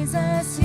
Jesus.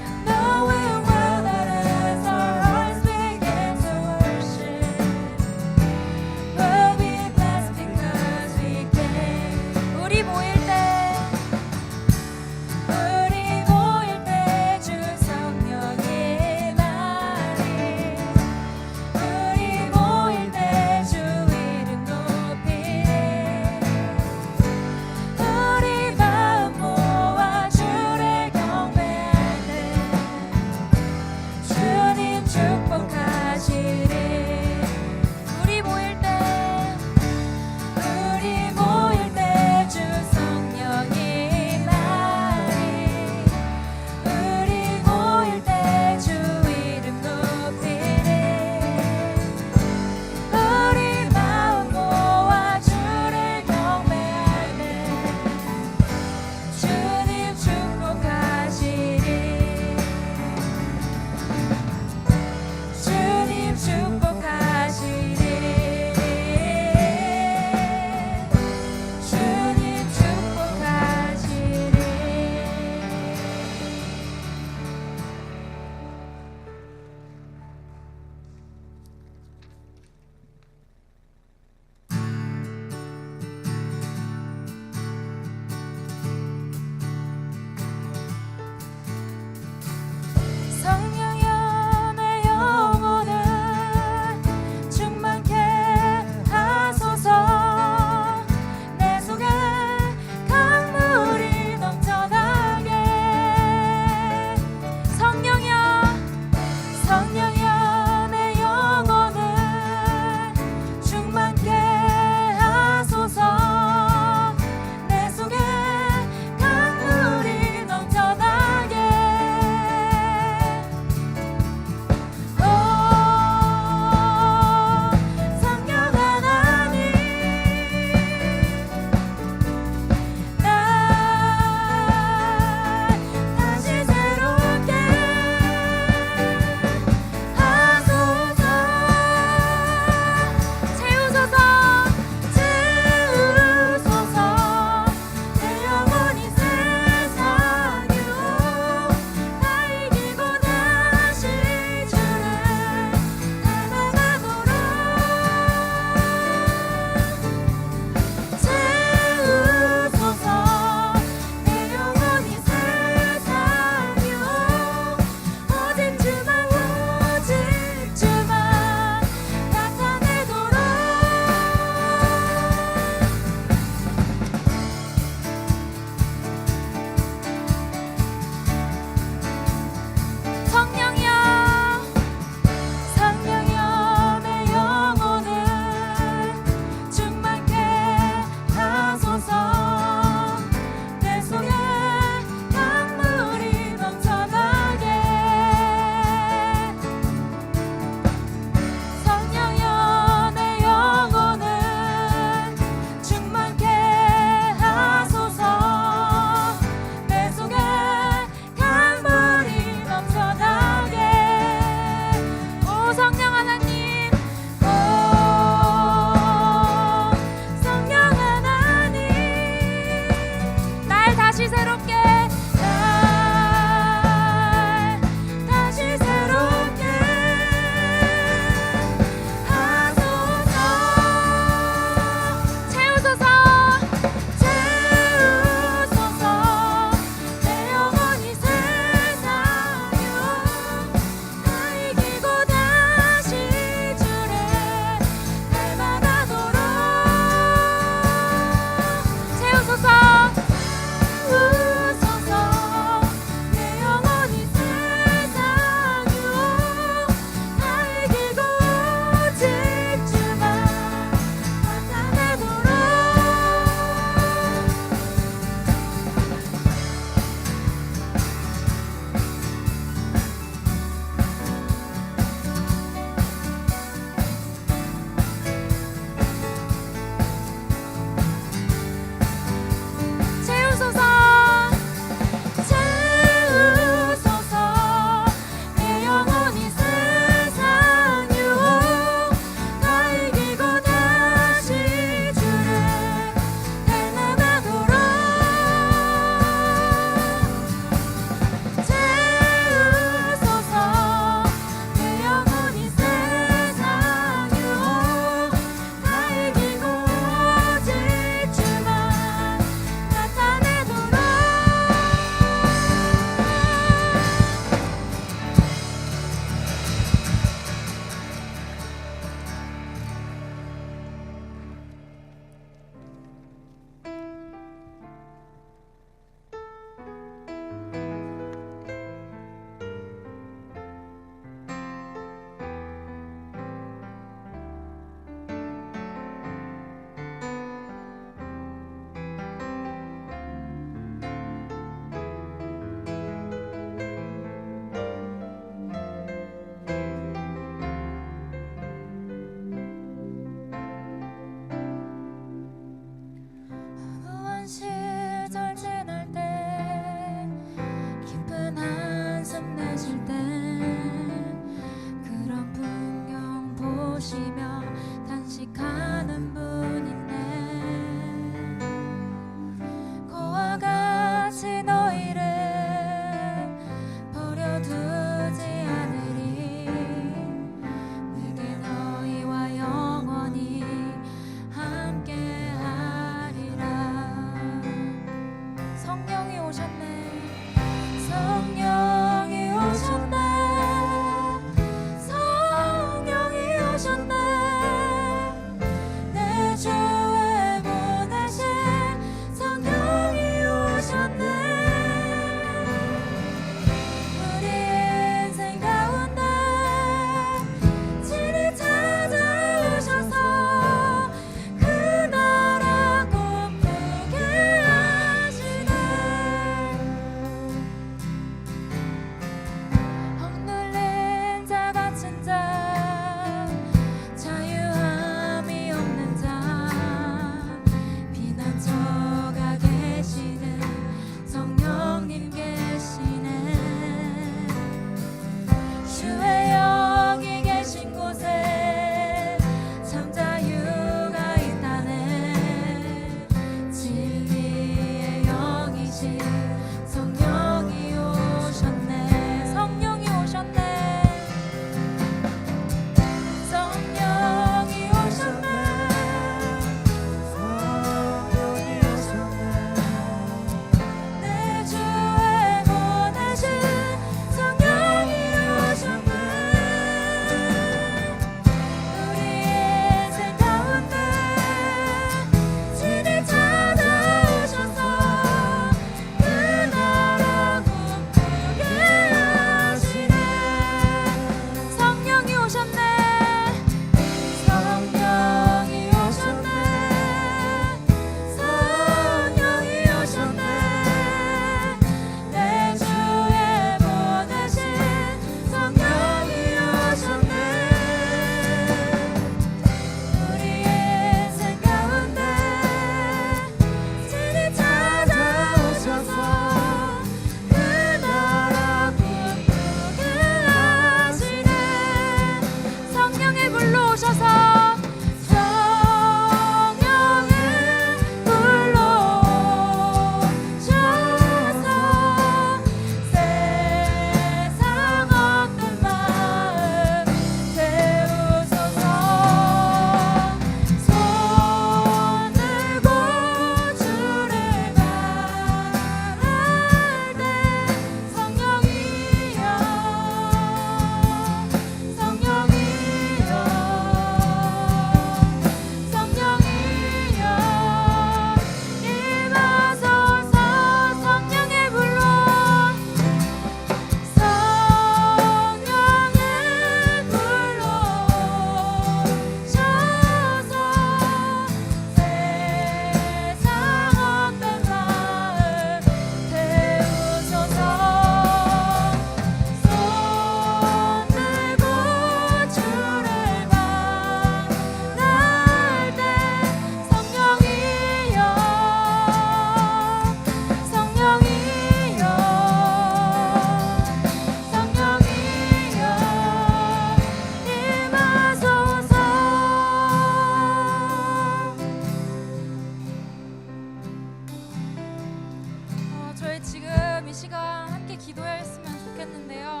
지금 이 시간 함께 기도했으면 좋겠는데요.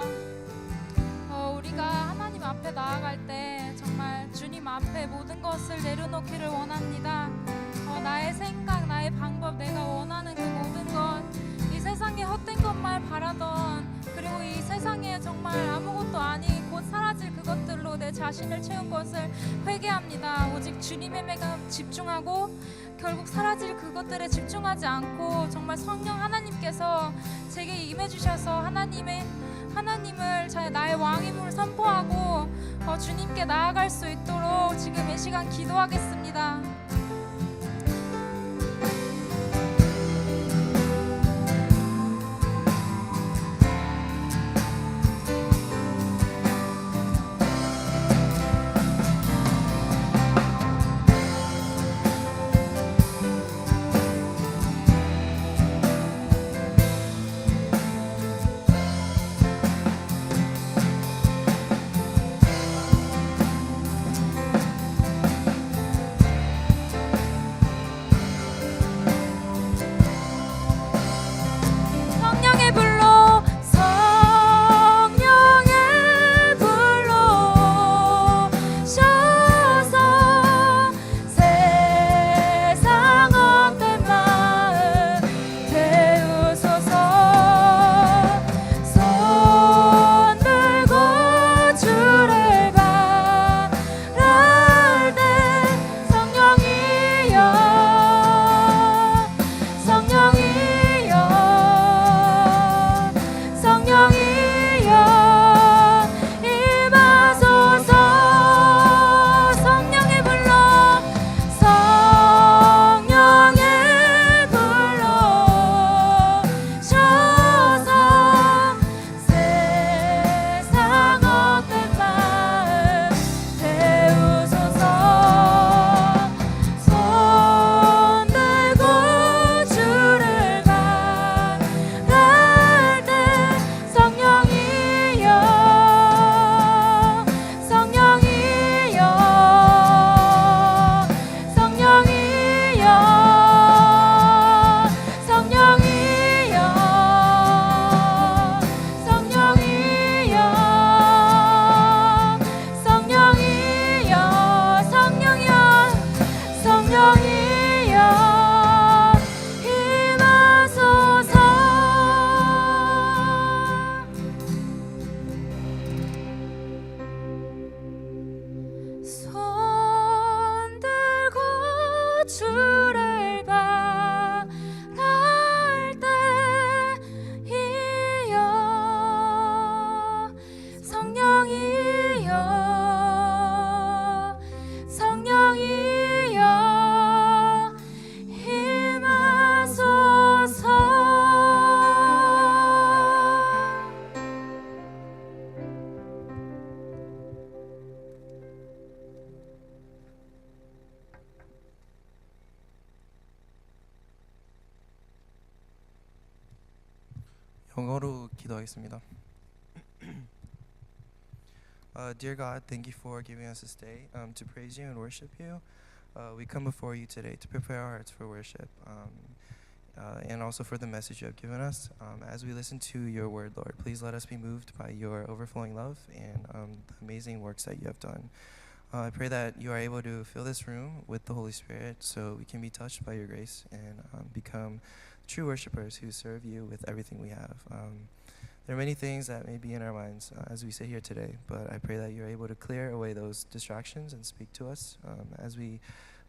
우리가 하나님 앞에 나아갈 때 정말 주님 앞에 모든 것을 내려놓기를 원합니다. 나의 생각, 나의 방법, 내가 원하는 그 모든 것, 이 세상에 헛된 것만 바라던, 그리고 이 세상에 정말 아무것도 아닌 곧 사라질 그것들로 내 자신을 채운 것을 회개합니다. 오직 주님에게만 집중하고 결국 사라질 그것들에 집중하지 않고 정말 성령 하나님께서 제게 임해주셔서 하나님을 나의 왕임을 선포하고 주님께 나아갈 수 있도록 지금 이 시간 기도하겠습니다. 영어로 기도하겠습니다. Dear God, thank you for giving us this day to praise you and worship you. We come before you today to prepare our hearts for worship and also for the message you have given us. As we listen to your word, Lord, please let us be moved by your overflowing love and the amazing works that you have done. I pray that you are able to fill this room with the Holy Spirit so we can be touched by your grace and become true worshipers who serve you with everything we have. There are many things that may be in our minds as we sit here today, but I pray that you're able to clear away those distractions and speak to us. As we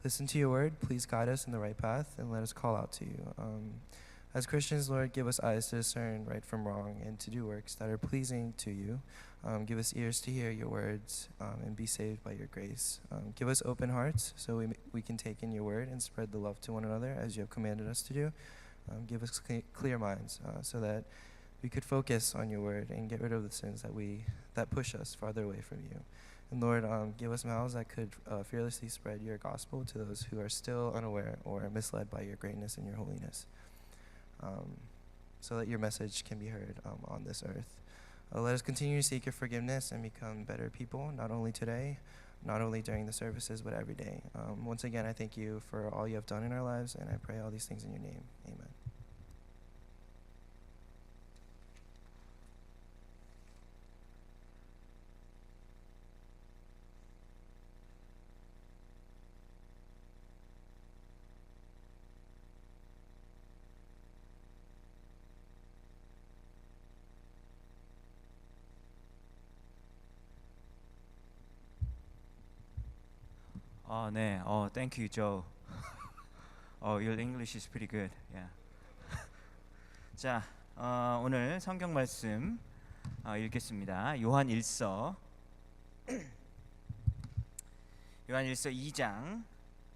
listen to your word, please guide us in the right path and let us call out to you. As Christians, Lord, give us eyes to discern right from wrong and to do works that are pleasing to you. Give us ears to hear your words and be saved by your grace. Give us open hearts so we can take in your word and spread the love to one another as you have commanded us to do. Give us clear minds so that we could focus on your word and get rid of the sins that push us farther away from you. And Lord, give us mouths that could fearlessly spread your gospel to those who are still unaware or misled by your greatness and your holiness, so that your message can be heard on this earth. Let us continue to seek your forgiveness and become better people, not only today, not only during the services, but every day. Once again, I thank you for all you have done in our lives, and I pray all these things in your name. Amen. 네. Thank you, Joe. Your English is pretty good. Yeah. 자, 오늘 성경 말씀 읽겠습니다. 요한 1서 2장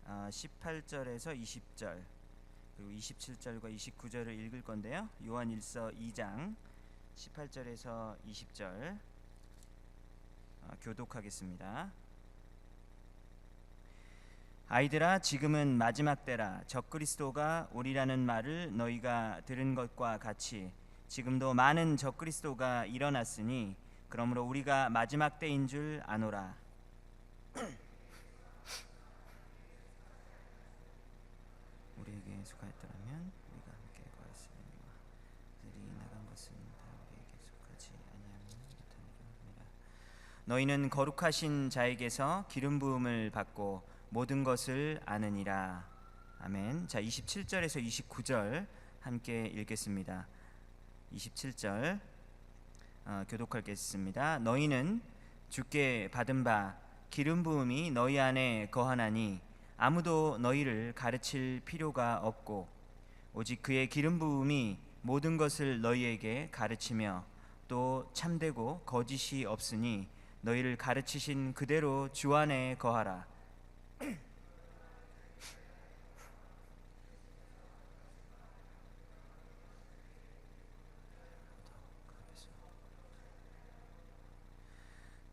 18절에서 20절 그리고 27절과 29절을 읽을 건데요. 요한 1서 2장 18절에서 20절 교독하겠습니다. 아이들아, 지금은 마지막 때라. 적그리스도가 오리라는 말을 너희가 들은 것과 같이 지금도 많은 적그리스도가 일어났으니 그러므로 우리가 마지막 때인 줄 아노라. 우리에게 속하였더라면 우리가 함께 거했으리라. 그들이 나간 것은 다 우리에게 속하지 아니하면 못하니라. 너희는 거룩하신 자에게서 기름 부음을 받고 모든 것을 아느니라. 아멘. 자, 27절에서 29절 함께 읽겠습니다. 27절 교독하겠습니다. 너희는 주께 받은 바 기름 부음이 너희 안에 거하나니 아무도 너희를 가르칠 필요가 없고 오직 그의 기름 부음이 모든 것을 너희에게 가르치며 또 참되고 거짓이 없으니 너희를 가르치신 그대로 주 안에 거하라.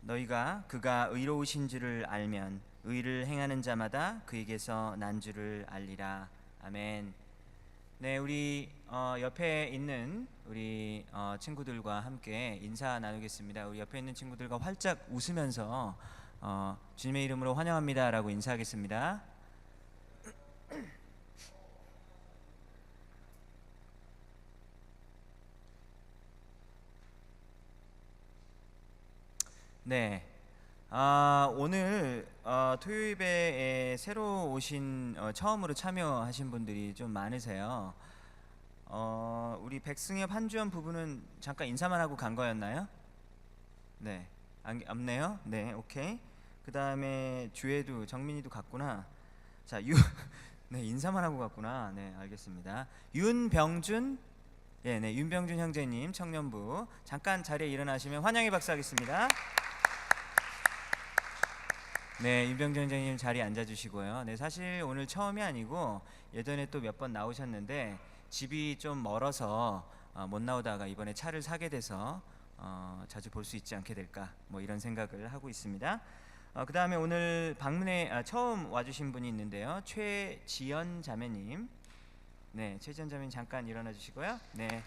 너희가 그가 의로우신 줄을 알면 의를 행하는 자마다 그에게서 난 줄을 알리라. 아멘. 네, 우리 옆에 있는 우리 친구들과 함께 인사 나누겠습니다. 우리 옆에 있는 친구들과 활짝 웃으면서 주님의 이름으로 환영합니다라고 인사하겠습니다. 네, 오늘 토요일에 새로 오신 처음으로 참여하신 분들이 좀 많으세요. 우리 백승엽 한주연 부부는 잠깐 인사만 하고 간 거였나요? 네, 없네요. 네, 오케이. 그 다음에 주혜도 정민이도 갔구나. 자, 네, 인사만 하고 갔구나. 네, 알겠습니다. 윤병준, 네, 윤병준 형제님 청년부 잠깐 자리에 일어나시면 환영의 박수 하겠습니다. 네, 윤병준 형제님 자리에 앉아주시고요. 네, 사실 오늘 처음이 아니고 예전에 또 몇 번 나오셨는데 집이 좀 멀어서 못 나오다가 이번에 차를 사게 돼서 자주 볼 수 있지 않게 될까 뭐 이런 생각을 하고 있습니다. 그 다음에 오늘 방문에 처음 와주신 분이 있는데요. 최지연 자매님. 네, 최지연 자매님 잠깐 일어나 주시고요. 네.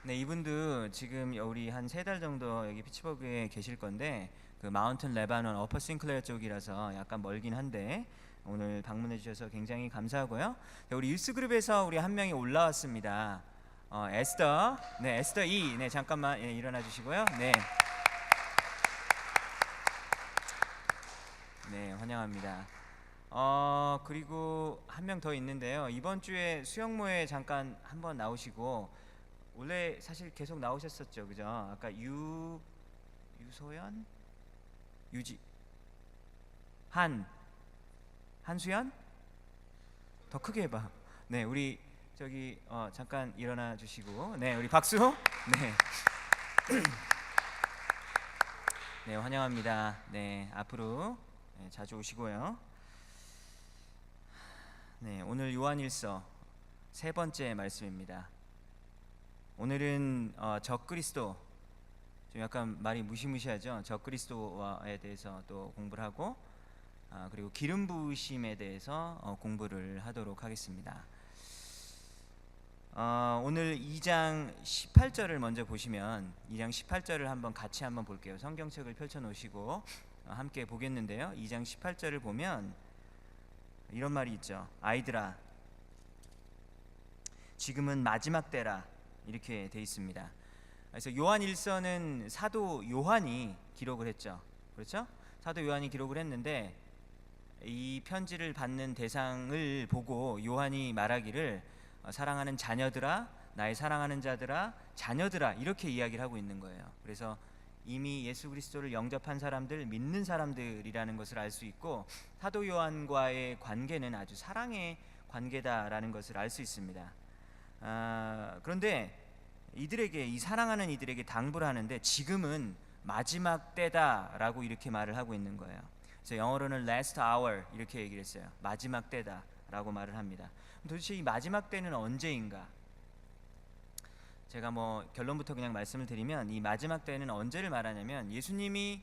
네, 이분도 지금 우리 한 3달 정도 여기 피츠버그에 계실 건데 그 마운튼 레바논 어퍼 싱클레어 쪽이라서 약간 멀긴 한데 오늘 방문해 주셔서 굉장히 감사하고요. 네, 우리 유스그룹에서 우리 한 명이 올라왔습니다. 에스더, 네, 에스더 이, 네, 잠깐만 일어나 주시고요. 네, 네, 환영합니다. 그리고 한 명 더 있는데요. 이번 주에 수영모에 잠깐 한번 나오시고 원래 사실 계속 나오셨었죠, 그죠? 아까 유소연, 한수연? 더 크게 해봐. 네, 우리 저기 잠깐 일어나 주시고, 네, 우리 박수. 네, 네, 환영합니다. 네, 앞으로 자주 오시고요. 네, 오늘 요한일서 3번째 말씀입니다. 오늘은 적그리스도, 좀 약간 말이 무시무시하죠. 적그리스도에 대해서 또 공부를 하고 그리고 기름 부으심에 대해서 공부를 하도록 하겠습니다. 오늘 2장 18절을 먼저 보시면 2장 18절을 한번 같이 한번 볼게요. 성경책을 펼쳐 놓으시고 함께 보겠는데요. 2장 18절을 보면 이런 말이 있죠. 아이들아, 지금은 마지막 때라, 이렇게 돼 있습니다. 그래서 요한일서는 사도 요한이 기록을 했죠. 그렇죠? 사도 요한이 기록을 했는데 이 편지를 받는 대상을 보고 요한이 말하기를 사랑하는 자녀들아, 나의 사랑하는 자들아, 자녀들아, 이렇게 이야기를 하고 있는 거예요. 그래서 이미 예수 그리스도를 영접한 사람들, 믿는 사람들이라는 것을 알 수 있고, 사도 요한과의 관계는 아주 사랑의 관계다라는 것을 알 수 있습니다. 그런데 이들에게, 이 사랑하는 이들에게 당부를 하는데 지금은 마지막 때다라고 이렇게 말을 하고 있는 거예요. 그래서 영어로는 last hour 이렇게 얘기를 했어요. 마지막 때다라고 말을 합니다. 도대체 이 마지막 때는 언제인가? 제가 결론부터 그냥 말씀을 드리면, 이 마지막 때는 언제를 말하냐면, 예수님이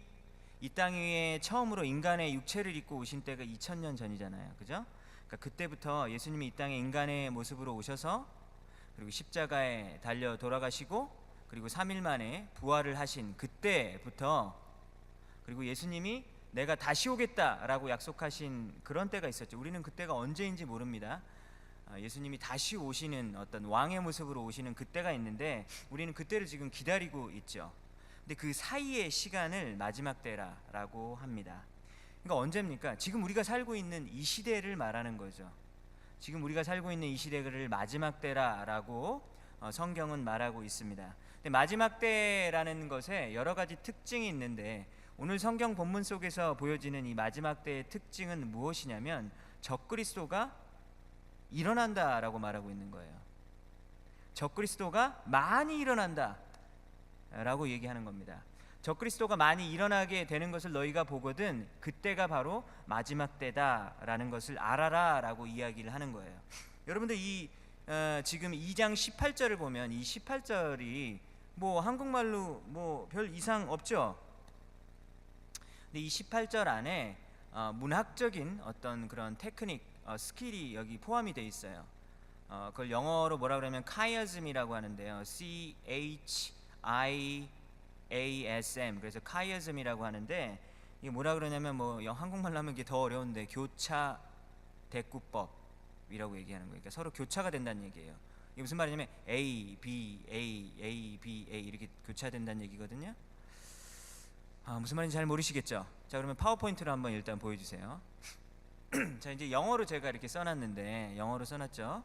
이 땅 위에 처음으로 인간의 육체를 입고 오신 때가 2000년 전이잖아요. 그죠? 그러니까 그때부터 예수님이 이 땅에 인간의 모습으로 오셔서, 그리고 십자가에 달려 돌아가시고, 그리고 3일 만에 부활을 하신 그때부터, 그리고 예수님이 내가 다시 오겠다라고 약속하신 그런 때가 있었죠. 우리는 그때가 언제인지 모릅니다. 예수님이 다시 오시는 어떤 왕의 모습으로 오시는 그때가 있는데, 우리는 그때를 지금 기다리고 있죠. 근데 그 사이의 시간을 마지막 때라고 합니다. 그러니까 언제입니까? 지금 우리가 살고 있는 이 시대를 말하는 거죠. 지금 우리가 살고 있는 이 시대를 마지막 때라고 성경은 말하고 있습니다. 근데 마지막 때라는 것에 여러 가지 특징이 있는데, 오늘 성경 본문 속에서 보여지는 이 마지막 때의 특징은 무엇이냐면, 적그리스도가 일어난다라고 말하고 있는 거예요. 적그리스도가 많이 일어난다라고 얘기하는 겁니다. 적그리스도가 많이 일어나게 되는 것을 너희가 보거든 그때가 바로 마지막 때다라는 것을 알아라라고 이야기를 하는 거예요. 여러분들 지금 2장 18절을 보면, 이 18절이 한국말로 별 이상 없죠. 근데 이 18절 안에 문학적인 어떤 그런 테크닉, 스킬이 여기 포함이 되어 있어요. 그걸 영어로 뭐라 그러면 카이아즘이라고 하는데요. CHIASM. 그래서 카이아즘이라고 하는데, 이게 뭐라 그러냐면 한국말로 하면 이게 더 어려운데, 교차 대꾸법이라고 얘기하는 거예요. 그러니까 서로 교차가 된다는 얘기예요. 이게 무슨 말이냐면 A, B, A, A, B, A 이렇게 교차된다는 얘기거든요. 무슨 말인지 잘 모르시겠죠? 자, 그러면 파워포인트로 한번 일단 보여주세요. 자, 이제 영어로 제가 이렇게 써놨는데, 영어로 써놨죠.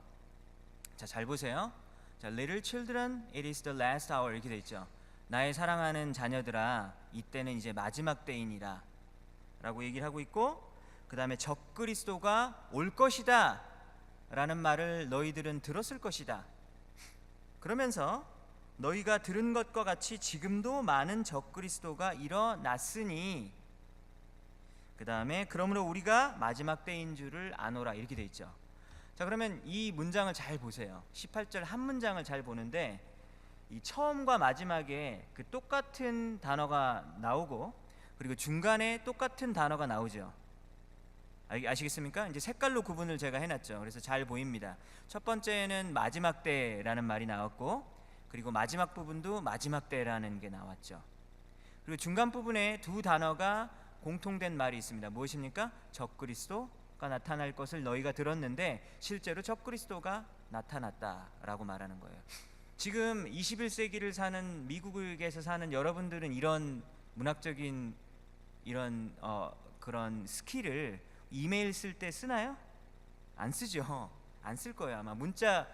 자, 잘 보세요. 자, little children, it is the last hour 이렇게 돼 있죠. 나의 사랑하는 자녀들아, 이때는 이제 마지막 때이니라 라고 얘기를 하고 있고, 그 다음에 적그리스도가 올 것이다 라는 말을 너희들은 들었을 것이다. 그러면서 너희가 들은 것과 같이 지금도 많은 적그리스도가 일어났으니, 그 다음에 그러므로 우리가 마지막 때인 줄을 아노라 이렇게 돼 있죠. 자, 그러면 이 문장을 잘 보세요. 18절 한 문장을 잘 보는데, 이 처음과 마지막에 그 똑같은 단어가 나오고, 그리고 중간에 똑같은 단어가 나오죠. 아시겠습니까? 이제 색깔로 구분을 제가 해놨죠. 그래서 잘 보입니다. 첫 번째는 마지막 때라는 말이 나왔고, 그리고 마지막 부분도 마지막 때라는 게 나왔죠. 그리고 중간 부분에 두 단어가 공통된 말이 있습니다. 무엇입니까? 적그리스도가 나타날 것을 너희가 들었는데 실제로 적그리스도가 나타났다라고 말하는 거예요. 지금 21세기를 사는 미국에서 사는 여러분들은 이런 문학적인 이런 그런 스킬을 이메일 쓸 때 쓰나요? 안 쓰죠. 안 쓸 거예요. 아마 문자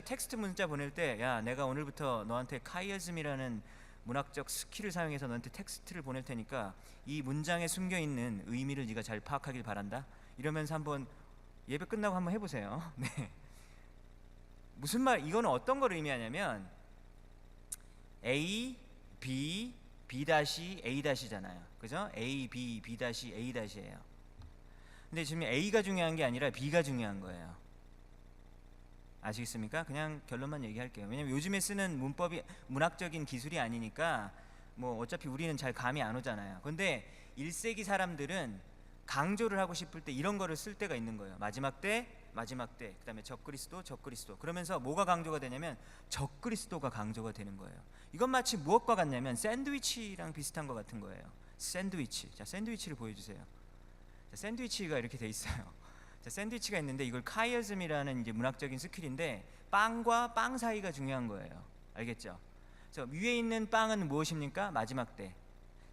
텍스트 문자 보낼 때, 야, 내가 오늘부터 너한테 카이어즘이라는 문학적 스킬을 사용해서 너한테 텍스트를 보낼 테니까 이 문장에 숨겨 있는 의미를 네가 잘 파악하길 바란다. 이러면서 한번 예배 끝나고 한번 해보세요. 네. 무슨 말? 이거는 어떤 걸 의미하냐면 A, B, B 다시 A 다시잖아요. 그죠? A, B, B 다시 A 다시예요. 근데 지금 A가 중요한 게 아니라 B가 중요한 거예요. 아시겠습니까? 그냥 결론만 얘기할게요. 왜냐면 요즘에 쓰는 문법이 문학적인 기술이 아니니까 어차피 우리는 잘 감이 안 오잖아요. 근데 1세기 사람들은 강조를 하고 싶을 때 이런 거를 쓸 때가 있는 거예요. 마지막 때, 그다음에 적그리스도. 그러면서 뭐가 강조가 되냐면 적그리스도가 강조가 되는 거예요. 이건 마치 무엇과 같냐면 샌드위치랑 비슷한 것 같은 거예요. 샌드위치. 자, 샌드위치를 보여주세요. 자, 샌드위치가 이렇게 돼 있어요. 자, 샌드위치가 있는데 이걸 카이어즘이라는 이제 문학적인 스킬인데, 빵과 빵 사이가 중요한 거예요. 알겠죠? 그래서 위에 있는 빵은 무엇입니까? 마지막 때.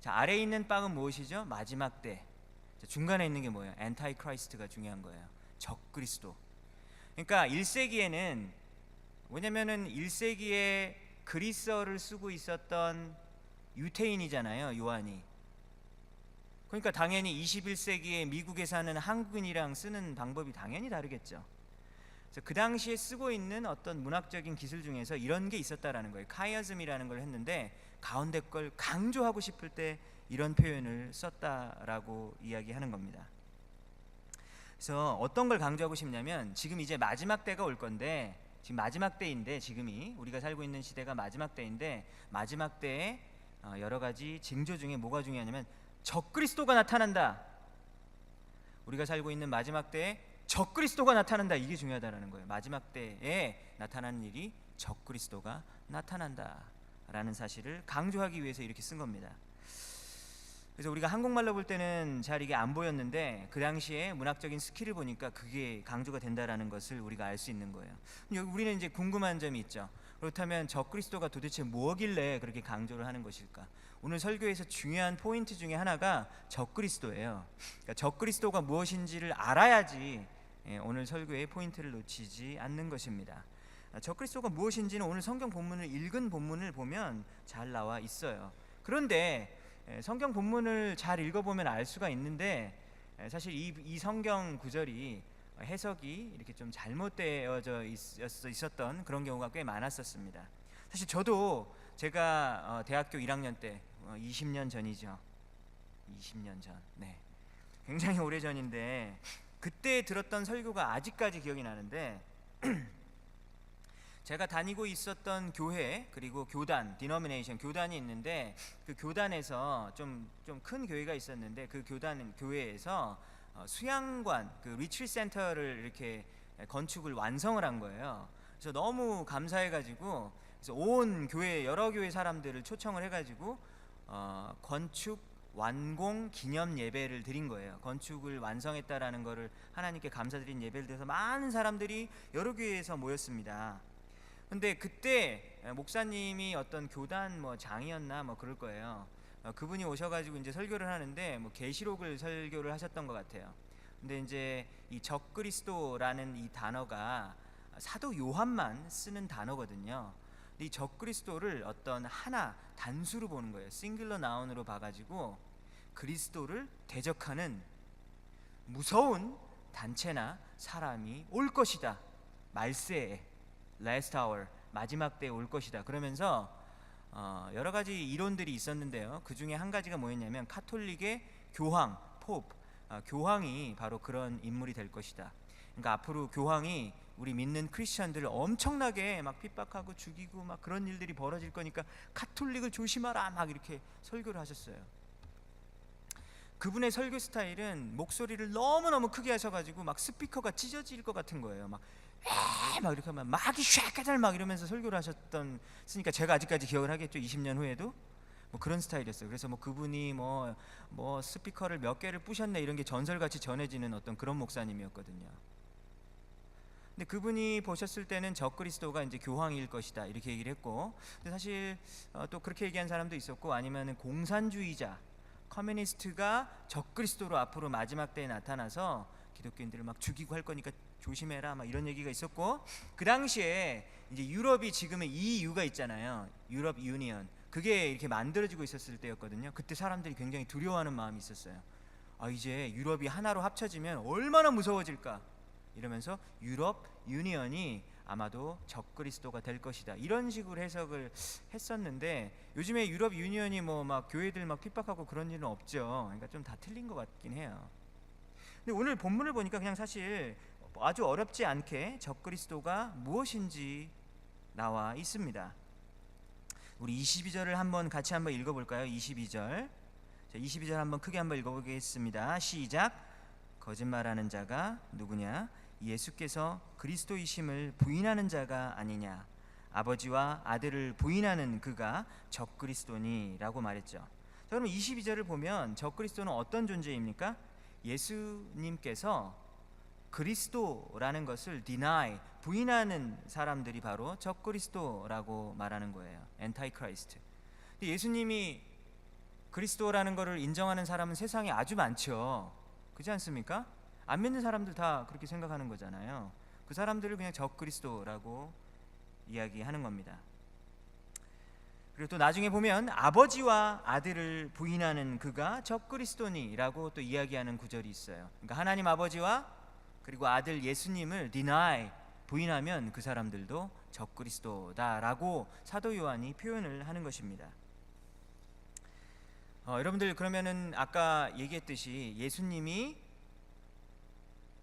자, 아래에 있는 빵은 무엇이죠? 마지막 때. 자, 중간에 있는 게 뭐예요? 엔타이 크라이스트가 중요한 거예요. 적그리스도. 그러니까 1세기에는, 왜냐면은 1세기에 그리스어를 쓰고 있었던 유태인이잖아요, 요한이. 그러니까 당연히 21세기에 미국에 사는 한국인이랑 쓰는 방법이 당연히 다르겠죠. 그래서 그 당시에 쓰고 있는 어떤 문학적인 기술 중에서 이런 게 있었다라는 거예요. 카이아즘이라는 걸 했는데 가운데 걸 강조하고 싶을 때 이런 표현을 썼다라고 이야기하는 겁니다. 그래서 어떤 걸 강조하고 싶냐면 지금 이제 마지막 때가 올 건데, 지금 마지막 때인데, 지금이 우리가 살고 있는 시대가 마지막 때인데, 마지막 때에 여러 가지 징조 중에 뭐가 중요하냐면 적그리스도가 나타난다. 우리가 살고 있는 마지막 때에 적그리스도가 나타난다. 이게 중요하다라는 거예요. 마지막 때에 나타나는 일이 적그리스도가 나타난다라는 사실을 강조하기 위해서 이렇게 쓴 겁니다. 그래서 우리가 한국말로 볼 때는 잘 이게 안 보였는데 그 당시에 문학적인 스킬을 보니까 그게 강조가 된다라는 것을 우리가 알 수 있는 거예요. 우리는 이제 궁금한 점이 있죠. 그렇다면 적그리스도가 도대체 뭐길래 그렇게 강조를 하는 것일까? 오늘 설교에서 중요한 포인트 중에 하나가 적그리스도예요. 그러니까 적그리스도가 무엇인지를 알아야지 오늘 설교의 포인트를 놓치지 않는 것입니다. 적그리스도가 무엇인지는 오늘 성경 본문을 읽은 본문을 보면 잘 나와 있어요. 그런데 성경 본문을 잘 읽어보면 알 수가 있는데 사실 이 성경 구절이 해석이 이렇게 좀 잘못되어져 있었던 그런 경우가 꽤 많았었습니다. 사실 저도 제가 대학교 1학년 때 20년 전이죠. 20년 전. 네. 굉장히 오래 전인데 그때 들었던 설교가 아직까지 기억이 나는데 제가 다니고 있었던 교회 그리고 교단, 디노미네이션 교단이 있는데 그 교단에서 좀 큰 교회가 있었는데 그 교회에서 수양관, 그 리트리트 센터를 이렇게 건축을 완성을 한 거예요. 그래서 너무 감사해가지고 그래서 온 교회 여러 교회 사람들을 초청을 해가지고 건축 완공 기념 예배를 드린 거예요. 건축을 완성했다라는 거를 하나님께 감사드린 예배를 드려서 많은 사람들이 여러 교회에서 모였습니다. 근데 그때 목사님이 어떤 교단 장이었나 그럴 거예요. 그분이 오셔가지고 이제 설교를 하는데 계시록을 설교를 하셨던 것 같아요. 근데 이제 이 적그리스도라는 이 단어가 사도 요한만 쓰는 단어거든요. 이 적그리스도를 어떤 하나 단수로 보는 거예요. 싱글러 나운으로 봐가지고 그리스도를 대적하는 무서운 단체나 사람이 올 것이다. 말세에 last hour 마지막 때에 올 것이다. 그러면서 여러 가지 이론들이 있었는데요. 그 중에 한 가지가 뭐였냐면 카톨릭의 교황, 포프, 교황이 바로 그런 인물이 될 것이다. 그러니까 앞으로 교황이 우리 믿는 크리스천들을 엄청나게 막 핍박하고 죽이고 막 그런 일들이 벌어질 거니까 카톨릭을 조심하라 막 이렇게 설교를 하셨어요. 그분의 설교 스타일은 목소리를 너무너무 크게 하셔가지고 막 스피커가 찢어질 것 같은 거예요. 막 이렇게 하면 마귀 쉐까잘 막 이러면서 설교를 하셨으니까 제가 아직까지 기억을 하겠죠. 20년 후에도 그런 스타일이었어요. 그래서 그분이 스피커를 몇 개를 부셨네 이런 게 전설같이 전해지는 어떤 그런 목사님이었거든요. 근데 그분이 보셨을 때는 적그리스도가 이제 교황일 것이다 이렇게 얘기를 했고, 근데 사실 또 그렇게 얘기한 사람도 있었고, 아니면은 공산주의자, 커뮤니스트가 적그리스도로 앞으로 마지막 때에 나타나서 기독교인들을 막 죽이고 할 거니까 조심해라 막 이런 얘기가 있었고, 그 당시에 이제 유럽이 지금의 EU가 있잖아요. 유럽 유니언. 그게 이렇게 만들어지고 있었을 때였거든요. 그때 사람들이 굉장히 두려워하는 마음이 있었어요. 이제 유럽이 하나로 합쳐지면 얼마나 무서워질까 이러면서 유럽 유니언이 아마도 적그리스도가 될 것이다 이런 식으로 해석을 했었는데, 요즘에 유럽 유니언이 막 교회들 막 핍박하고 그런 일은 없죠. 그러니까 좀 다 틀린 것 같긴 해요. 근데 오늘 본문을 보니까 그냥 사실 아주 어렵지 않게 적그리스도가 무엇인지 나와 있습니다. 우리 22절을 같이 한번 읽어볼까요? 22절. 자, 22절 한번 크게 한번 읽어보겠습니다. 시작. 거짓말하는 자가 누구냐? 예수께서 그리스도이심을 부인하는 자가 아니냐? 아버지와 아들을 부인하는 그가 적그리스도니라고 말했죠. 자, 그럼 22절을 보면 적그리스도는 어떤 존재입니까? 예수님께서 그리스도라는 것을 deny, 부인하는 사람들이 바로 적그리스도라고 말하는 거예요. 엔타이크라이스트. 예수님이 그리스도라는 것을 인정하는 사람은 세상에 아주 많죠. 그렇지 않습니까? 안 믿는 사람들 다 그렇게 생각하는 거잖아요. 그 사람들을 그냥 적그리스도라고 이야기하는 겁니다. 그리고 또 나중에 보면 아버지와 아들을 부인하는 그가 적그리스도니라고 또 이야기하는 구절이 있어요. 그러니까 하나님 아버지와 그리고 아들 예수님을 deny, 부인하면 그 사람들도 적그리스도다라고 사도 요한이 표현을 하는 것입니다. 여러분들 그러면은 아까 얘기했듯이 예수님이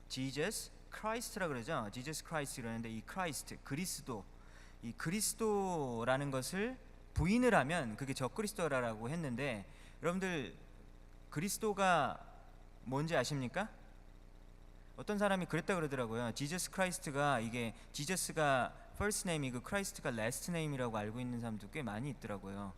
Jesus Christ라 그러죠. Jesus Christ 그러는데 이 Christ, 그리스도, 이 그리스도라는 것을 부인을 하면 그게 적그리스도라고 했는데, 여러분들 그리스도가 뭔지 아십니까? 어떤 사람이 그랬다 그러더라고요. 지저스 크라이스트가, 이게 지저스가 first name이고 크라이스트가 last name이라고 알고 있는 사람도 꽤 많이 있더라고요.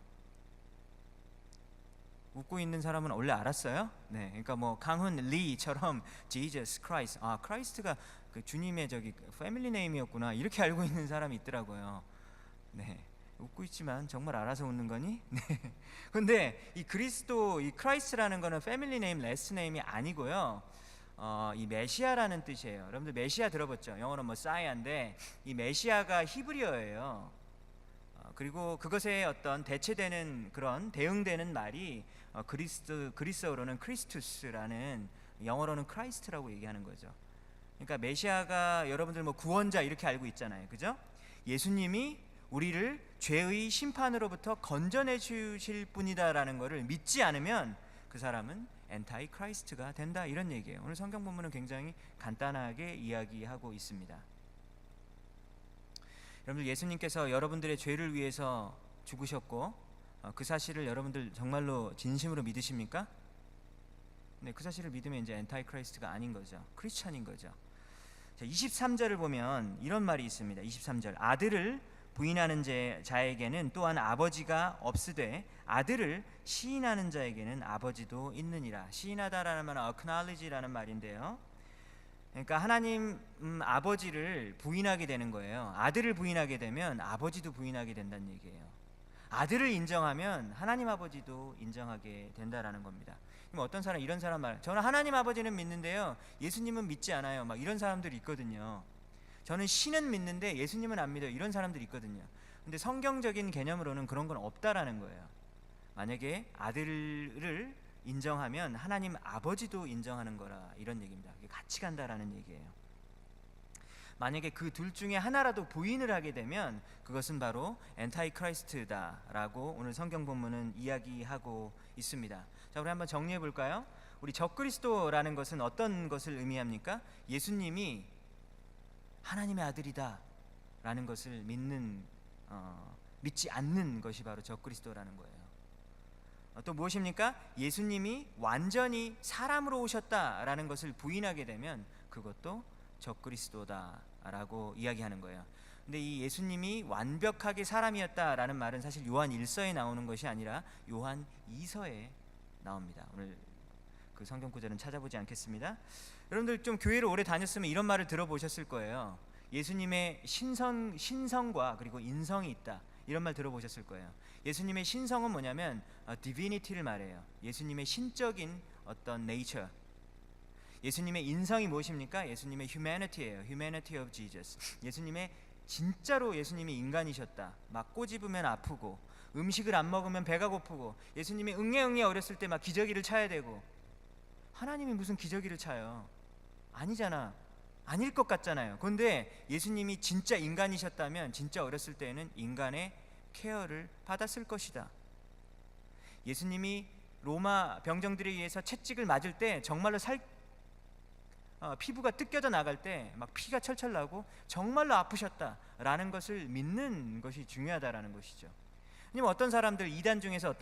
웃고 있는 사람은 원래 알았어요? 네, 그러니까 뭐 강훈 리처럼 지저스 크라이스트, 아 크라이스트가 그 주님의 저기 패밀리 네임이었구나 이렇게 알고 있는 사람이 있더라고요. 네, 웃고 있지만 정말 알아서 웃는 거니? 네. 근데 이 그리스도, 이 크라이스트라는 거는 패밀리 네임, 레스 네임이 아니고요. 이 메시아라는 뜻이에요. 여러분들 메시아 들어봤죠? 영어로 뭐 사이아인데 이 메시아가 히브리어예요. 그리고 그것에 어떤 대체되는 그런 대응되는 말이 그리스어로는 크리스투스라는, 영어로는 크라이스트라고 얘기하는 거죠. 그러니까 메시아가 여러분들 뭐 구원자 이렇게 알고 있잖아요, 그죠? 예수님이 우리를 죄의 심판으로부터 건져내 주실 분이다라는 것을 믿지 않으면 그 사람은 엔타이 크라이스트가 된다, 이런 얘기예요. 오늘 성경 본문은 굉장히 간단하게 이야기하고 있습니다. 여러분들 예수님께서 여러분들의 죄를 위해서 죽으셨고 그 사실을 여러분들 정말로 진심으로 믿으십니까? 네, 그 사실을 믿으면 이제 엔타이 크라이스트가 아닌 거죠. 크리스찬인 거죠. 자, 23절을 보면 이런 말이 있습니다. 23절, 아들을 부인하는 자에게는 또한 아버지가 없으되 아들을 시인하는 자에게는 아버지도 있느니라. 시인하다라는 말은 acknowledge라는 말인데요. 그러니까 하나님 아버지를 부인하게 되는 거예요. 아들을 부인하게 되면 아버지도 부인하게 된다는 얘기예요. 아들을 인정하면 하나님 아버지도 인정하게 된다라는 겁니다. 그럼 어떤 사람, 이런 사람 말, 저는 하나님 아버지는 믿는데요 예수님은 믿지 않아요, 막 이런 사람들이 있거든요. 저는 신은 믿는데 예수님은 안 믿어요, 이런 사람들이 있거든요. 근데 성경적인 개념으로는 그런 건 없다라는 거예요. 만약에 아들을 인정하면 하나님 아버지도 인정하는 거라, 이런 얘기입니다. 같이 간다라는 얘기예요. 만약에 그 둘 중에 하나라도 부인을 하게 되면 그것은 바로 엔타이 크라이스트다라고 오늘 성경 본문은 이야기하고 있습니다. 자, 우리 한번 정리해 볼까요? 우리 적그리스도라는 것은 어떤 것을 의미합니까? 예수님이 하나님의 아들이다라는 것을 믿지 않는 것이 바로 적그리스도라는 거예요. 또 무엇입니까? 예수님이 완전히 사람으로 오셨다라는 것을 부인하게 되면 그것도 적그리스도다라고 이야기하는 거예요. 근데 이 예수님이 완벽하게 사람이었다라는 말은 사실 요한 1서에 나오는 것이 아니라 요한 2서에 나옵니다. 오늘 그 성경 구절은 찾아보지 않겠습니다. 여러분들 좀 교회를 오래 다녔으면 이런 말을 들어보셨을 거예요. 예수님의 신성과 그리고 인성이 있다, 이런 말 들어보셨을 거예요. 예수님의 신성은 뭐냐면 divinity를 말해요. 예수님의 신적인 어떤 nature. 예수님의 인성이 무엇입니까? 예수님의 humanity예요. humanity of Jesus. 예수님의 진짜로 예수님이 인간이셨다. 막 꼬집으면 아프고 음식을 안 먹으면 배가 고프고, 예수님이 응애 어렸을 때 막 기저귀를 차야 되고. 하나님이 무슨 기저귀를 차요? 아니잖아. 아닐 것 같잖아요. 그런데 예수님이 진짜 인간이셨다면 진짜 어렸을 때에는 인간의 케어를 받았을 것이다. 예수님이 로마 병정들에 의해서 채찍을 맞을 때 정말로 피부가 뜯겨져 나갈 때 막 피가 철철 나고 정말로 아프셨다라는 것을 믿는 것이 중요하다라는 것이죠. 왜냐면 어떤 사람들, 이단 중에서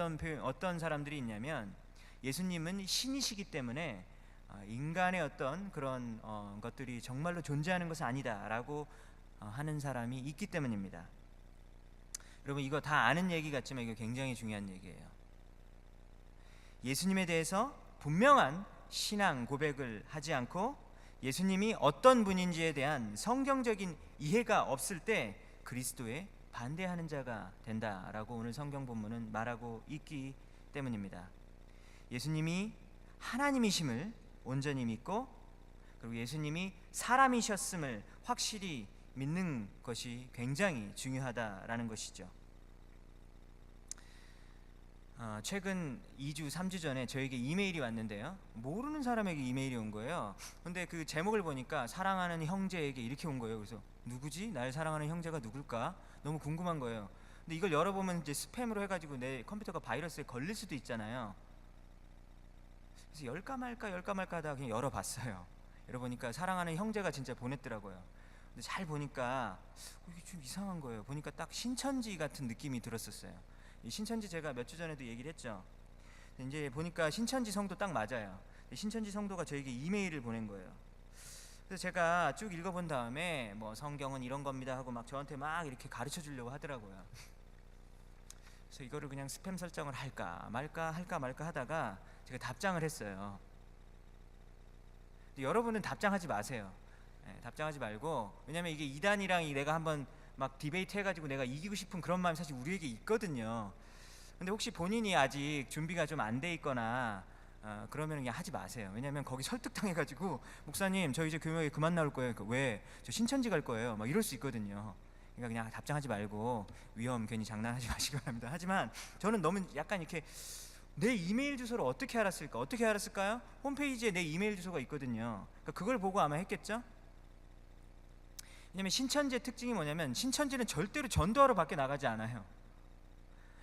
어떤 사람들이 있냐면 예수님은 신이시기 때문에 인간의 어떤 그런 것들이 정말로 존재하는 것은 아니다라고 하는 사람이 있기 때문입니다. 여러분 이거 다 아는 얘기 같지만 이거 굉장히 중요한 얘기예요. 예수님에 대해서 분명한 신앙 고백을 하지 않고 예수님이 어떤 분인지에 대한 성경적인 이해가 없을 때 그리스도에 반대하는 자가 된다라고 오늘 성경 본문은 말하고 있기 때문입니다. 예수님이 하나님이심을 온전히 믿고, 그리고 예수님이 사람이셨음을 확실히 믿는 것이 굉장히 중요하다라는 것이죠. 최근 2주, 3주 전에 저에게 이메일이 왔는데요. 모르는 사람에게 이메일이 온 거예요. 근데 그 제목을 보니까 사랑하는 형제에게 이렇게 온 거예요. 그래서 누구지? 날 사랑하는 형제가 누굴까? 너무 궁금한 거예요. 근데 이걸 열어보면 이제 스팸으로 해가지고 내 컴퓨터가 바이러스에 걸릴 수도 있잖아요. 그래서 열까 말까 하다가 그냥 열어봤어요. 열어보니까 사랑하는 형제가 진짜 보냈더라고요. 근데 잘 보니까 이게 좀 이상한 거예요. 보니까 딱 신천지 같은 느낌이 들었었어요. 이 신천지 제가 몇 주 전에도 얘기를 했죠. 이제 보니까 신천지 성도 딱 맞아요. 신천지 성도가 저에게 이메일을 보낸 거예요. 그래서 제가 쭉 읽어본 다음에 뭐 성경은 이런 겁니다 하고 막 저한테 막 이렇게 가르쳐 주려고 하더라고요. 그래서 이거를 그냥 스팸 설정을 할까 말까 하다가 제가 답장을 했어요. 근데 여러분은 답장하지 마세요. 답장하지 말고, 왜냐면 이게 이단이랑 내가 한번 막 디베이트 해가지고 내가 이기고 싶은 그런 마음이 사실 우리에게 있거든요. 근데 혹시 본인이 아직 준비가 좀 안 돼 있거나 그러면 그냥 하지 마세요. 왜냐면 거기 설득당해가지고 목사님 저 이제 교회에 그만 나올 거예요. 그러니까 왜? 저 신천지 갈 거예요. 막 이럴 수 있거든요. 그러니까 그냥 답장하지 말고 위험 괜히 장난하지 마시기 바랍니다. 하지만 저는 너무 약간 이렇게 내 이메일 주소를 어떻게 알았을까? 어떻게 알았을까요? 홈페이지에 내 이메일 주소가 있거든요. 그러니까 그걸 보고 아마 했겠죠? 왜냐면 신천지의 특징이 뭐냐면 신천지는 절대로 전도하러 밖에 나가지 않아요.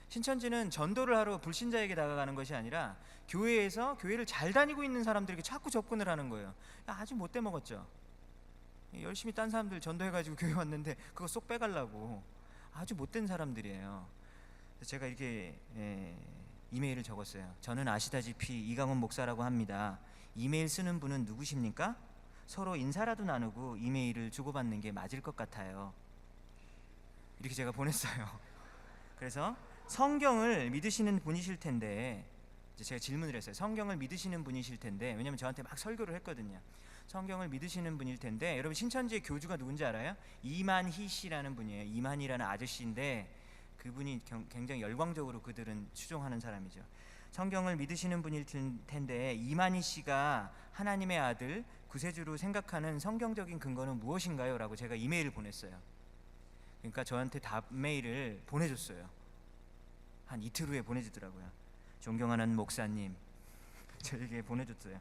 신천지는 전도를 하러 불신자에게 다가가는 것이 아니라 교회에서 교회를 잘 다니고 있는 사람들에게 자꾸 접근을 하는 거예요. 아주 못돼 먹었죠. 열심히 딴 사람들 전도해가지고 교회 왔는데 그거 쏙 빼가려고 아주 못된 사람들이에요. 그래서 제가 이렇게 이메일을 적었어요. 저는 아시다시피 이강원 목사라고 합니다. 이메일 쓰는 분은 누구십니까? 서로 인사라도 나누고 이메일을 주고받는 게 맞을 것 같아요. 이렇게 제가 보냈어요. 그래서 성경을 믿으시는 분이실 텐데, 이제 제가 질문을 했어요. 성경을 믿으시는 분이실 텐데, 왜냐면 저한테 막 설교를 했거든요. 성경을 믿으시는 분일 텐데, 여러분 신천지의 교주가 누군지 알아요? 이만희 씨라는 분이에요. 이만희라는 아저씨인데 그분이 굉장히 열광적으로 그들은 추종하는 사람이죠. 성경을 믿으시는 분일 텐데 이만희 씨가 하나님의 아들 구세주로 생각하는 성경적인 근거는 무엇인가요? 라고 제가 이메일을 보냈어요. 그러니까 저한테 답 메일을 보내줬어요. 한 이틀 후에 보내주더라고요. 존경하는 목사님, 저에게 보내줬어요.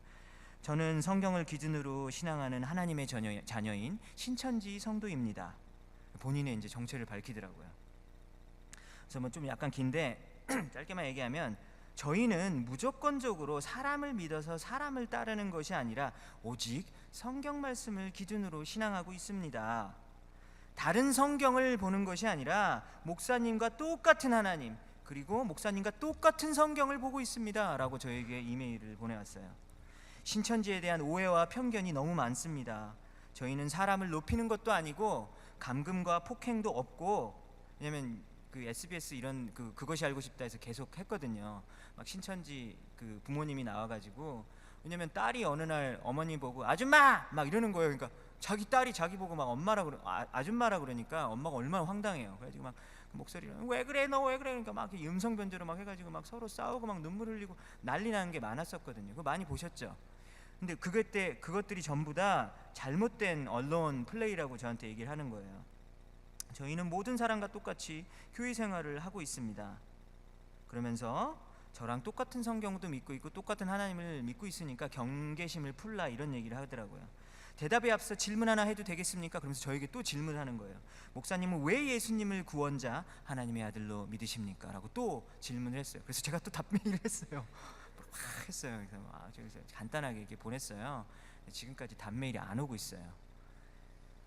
저는 성경을 기준으로 신앙하는 하나님의 자녀인 신천지 성도입니다. 본인의 이제 정체를 밝히더라고요. 그래서 뭐 좀 약간 긴데 짧게만 얘기하면, 저희는 무조건적으로 사람을 믿어서 사람을 따르는 것이 아니라 오직 성경 말씀을 기준으로 신앙하고 있습니다. 다른 성경을 보는 것이 아니라 목사님과 똑같은 하나님, 그리고 목사님과 똑같은 성경을 보고 있습니다 라고 저에게 이메일을 보내왔어요. 신천지에 대한 오해와 편견이 너무 많습니다. 저희는 사람을 높이는 것도 아니고 감금과 폭행도 없고, 왜냐면 그 SBS 이런 그것이 알고 싶다 해서 계속 했거든요. 막 신천지 그 부모님이 나와가지고, 왜냐면 딸이 어느 날 어머니 보고 아줌마 막 이러는 거예요. 그러니까 자기 딸이 자기 보고 막 엄마라 아줌마라 그러니까 엄마가 얼마나 황당해요. 그래가지고 막 목소리로 왜 그래 너 왜 그래, 그러니까 막 음성 변조로 막 해가지고 막 서로 싸우고 막 눈물 흘리고 난리 나는 게 많았었거든요. 그거 많이 보셨죠? 근데 그것들이 전부 다 잘못된 언론 플레이라고 저한테 얘기를 하는 거예요. 저희는 모든 사람과 똑같이 교회 생활을 하고 있습니다. 그러면서 저랑 똑같은 성경도 믿고 있고 똑같은 하나님을 믿고 있으니까 경계심을 풀라, 이런 얘기를 하더라고요. 대답에 앞서 질문 하나 해도 되겠습니까? 그러면서 저에게 또 질문을 하는 거예요. 목사님은 왜 예수님을 구원자 하나님의 아들로 믿으십니까? 라고 또 질문을 했어요. 그래서 제가 또 답메일을 했어요. 했어요. 그래서 간단하게 이렇게 보냈어요. 지금까지 답메일이 안 오고 있어요.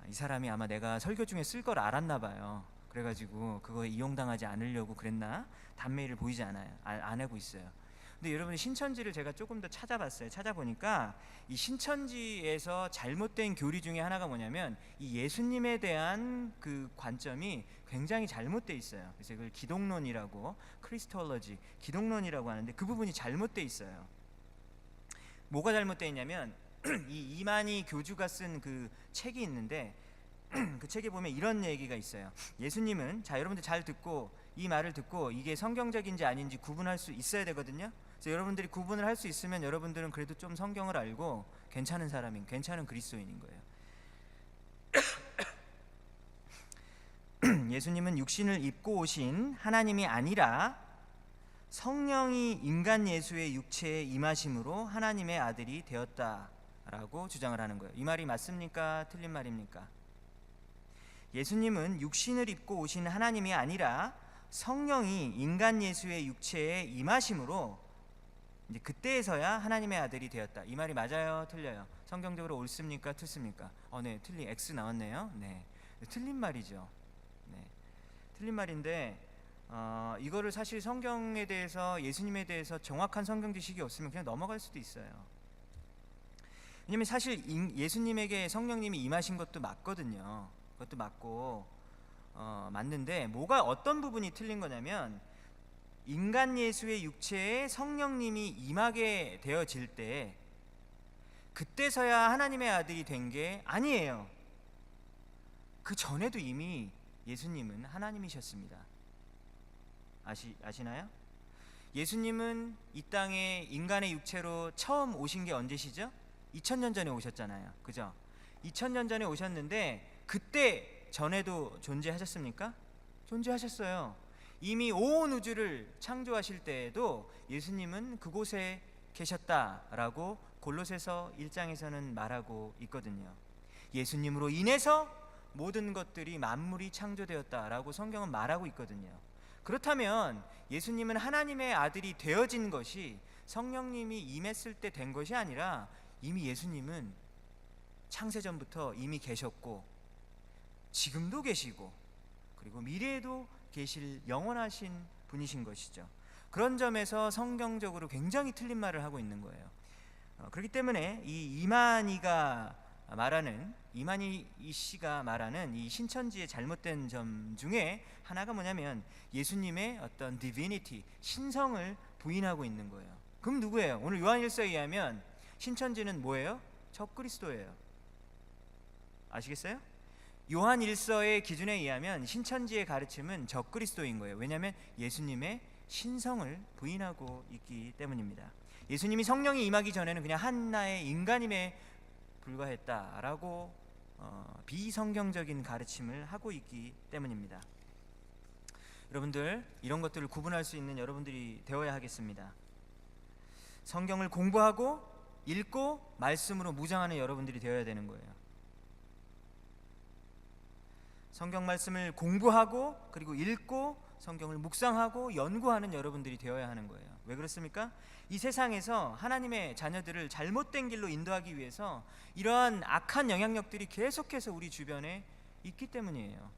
이 사람이 아마 내가 설교 중에 쓸 걸 알았나 봐요. 그래가지고 그거에 이용당하지 않으려고 그랬나? 답메일을 보이지 않아요. 안 하고 있어요. 근데 여러분, 신천지를 제가 조금 더 찾아봤어요. 찾아보니까 이 신천지에서 잘못된 교리 중에 하나가 뭐냐면 이 예수님에 대한 그 관점이 굉장히 잘못돼 있어요. 그래서 이걸 기독론이라고, 크리스톨로지, 기독론이라고 하는데 그 부분이 잘못돼 있어요. 뭐가 잘못돼 있냐면 이 이만희 교주가 쓴 그 책이 있는데 그 책에 보면 이런 얘기가 있어요. 예수님은, 자 여러분들 잘 듣고 이 말을 듣고 이게 성경적인지 아닌지 구분할 수 있어야 되거든요. 그래서 여러분들이 구분을 할 수 있으면 여러분들은 그래도 좀 성경을 알고 괜찮은 괜찮은 그리스도인인 거예요. 예수님은 육신을 입고 오신 하나님이 아니라 성령이 인간 예수의 육체에 임하심으로 하나님의 아들이 되었다라고 주장을 하는 거예요. 이 말이 맞습니까? 틀린 말입니까? 예수님은 육신을 입고 오신 하나님이 아니라 성령이 인간 예수의 육체에 임하심으로 이제 그때에서야 하나님의 아들이 되었다. 이 말이 맞아요? 틀려요? 성경적으로 옳습니까? 틀습니까? 네, 틀린 X 나왔네요. 네, 틀린 말이죠. 네, 틀린 말인데 이거를 사실 성경에 대해서 예수님에 대해서 정확한 성경 지식이 없으면 그냥 넘어갈 수도 있어요. 왜냐면 사실 예수님에게 성령님이 임하신 것도 맞거든요. 그것도 맞고 맞는데 뭐가 어떤 부분이 틀린 거냐면 인간 예수의 육체에 성령님이 임하게 되어질 때 그때서야 하나님의 아들이 된 게 아니에요. 그 전에도 이미 예수님은 하나님이셨습니다. 아시나요? 예수님은 이 땅에 인간의 육체로 처음 오신 게 언제시죠? 2000년 전에 오셨잖아요. 그죠? 2000년 전에 오셨는데 그때 전에도 존재하셨습니까? 존재하셨어요. 이미 온 우주를 창조하실 때에도 예수님은 그곳에 계셨다라고 골로새서 1장에서는 말하고 있거든요. 예수님으로 인해서 모든 것들이 만물이 창조되었다라고 성경은 말하고 있거든요. 그렇다면 예수님은 하나님의 아들이 되어진 것이 성령님이 임했을 때 된 것이 아니라 이미 예수님은 창세전부터 이미 계셨고 지금도 계시고 그리고 미래에도 계실 영원하신 분이신 것이죠. 그런 점에서 성경적으로 굉장히 틀린 말을 하고 있는 거예요. 그렇기 때문에 이 이만희 씨가 말하는 이 신천지의 잘못된 점 중에 하나가 뭐냐면 예수님의 어떤 divinity, 신성을 부인하고 있는 거예요. 그럼 누구예요? 오늘 요한일서에 의하면 신천지는 뭐예요? 적그리스도예요. 아시겠어요? 요한일서의 기준에 의하면 신천지의 가르침은 적그리스도인 거예요. 왜냐하면 예수님의 신성을 부인하고 있기 때문입니다. 예수님이 성령이 임하기 전에는 그냥 한나의 인간임에 불과했다라고 비성경적인 가르침을 하고 있기 때문입니다. 여러분들 이런 것들을 구분할 수 있는 여러분들이 되어야 하겠습니다. 성경을 공부하고 읽고 말씀으로 무장하는 여러분들이 되어야 되는 거예요. 성경 말씀을 공부하고 그리고 읽고 성경을 묵상하고 연구하는 여러분들이 되어야 하는 거예요. 왜 그렇습니까? 이 세상에서 하나님의 자녀들을 잘못된 길로 인도하기 위해서 이러한 악한 영향력들이 계속해서 우리 주변에 있기 때문이에요.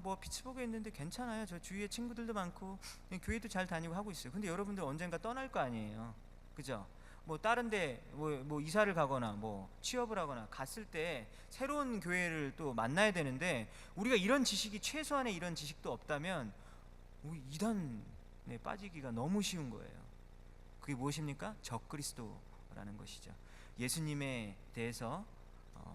뭐 피츠버그에 있는데 괜찮아요. 저 주위에 친구들도 많고 교회도 잘 다니고 하고 있어요. 근데 여러분들 언젠가 떠날 거 아니에요. 그죠? 뭐 다른 데 뭐 이사를 가거나 뭐 취업을 하거나 갔을 때 새로운 교회를 또 만나야 되는데 우리가 이런 지식이 최소한의 이런 지식도 없다면 이단에 빠지기가 너무 쉬운 거예요. 그게 무엇입니까? 적그리스도라는 것이죠. 예수님에 대해서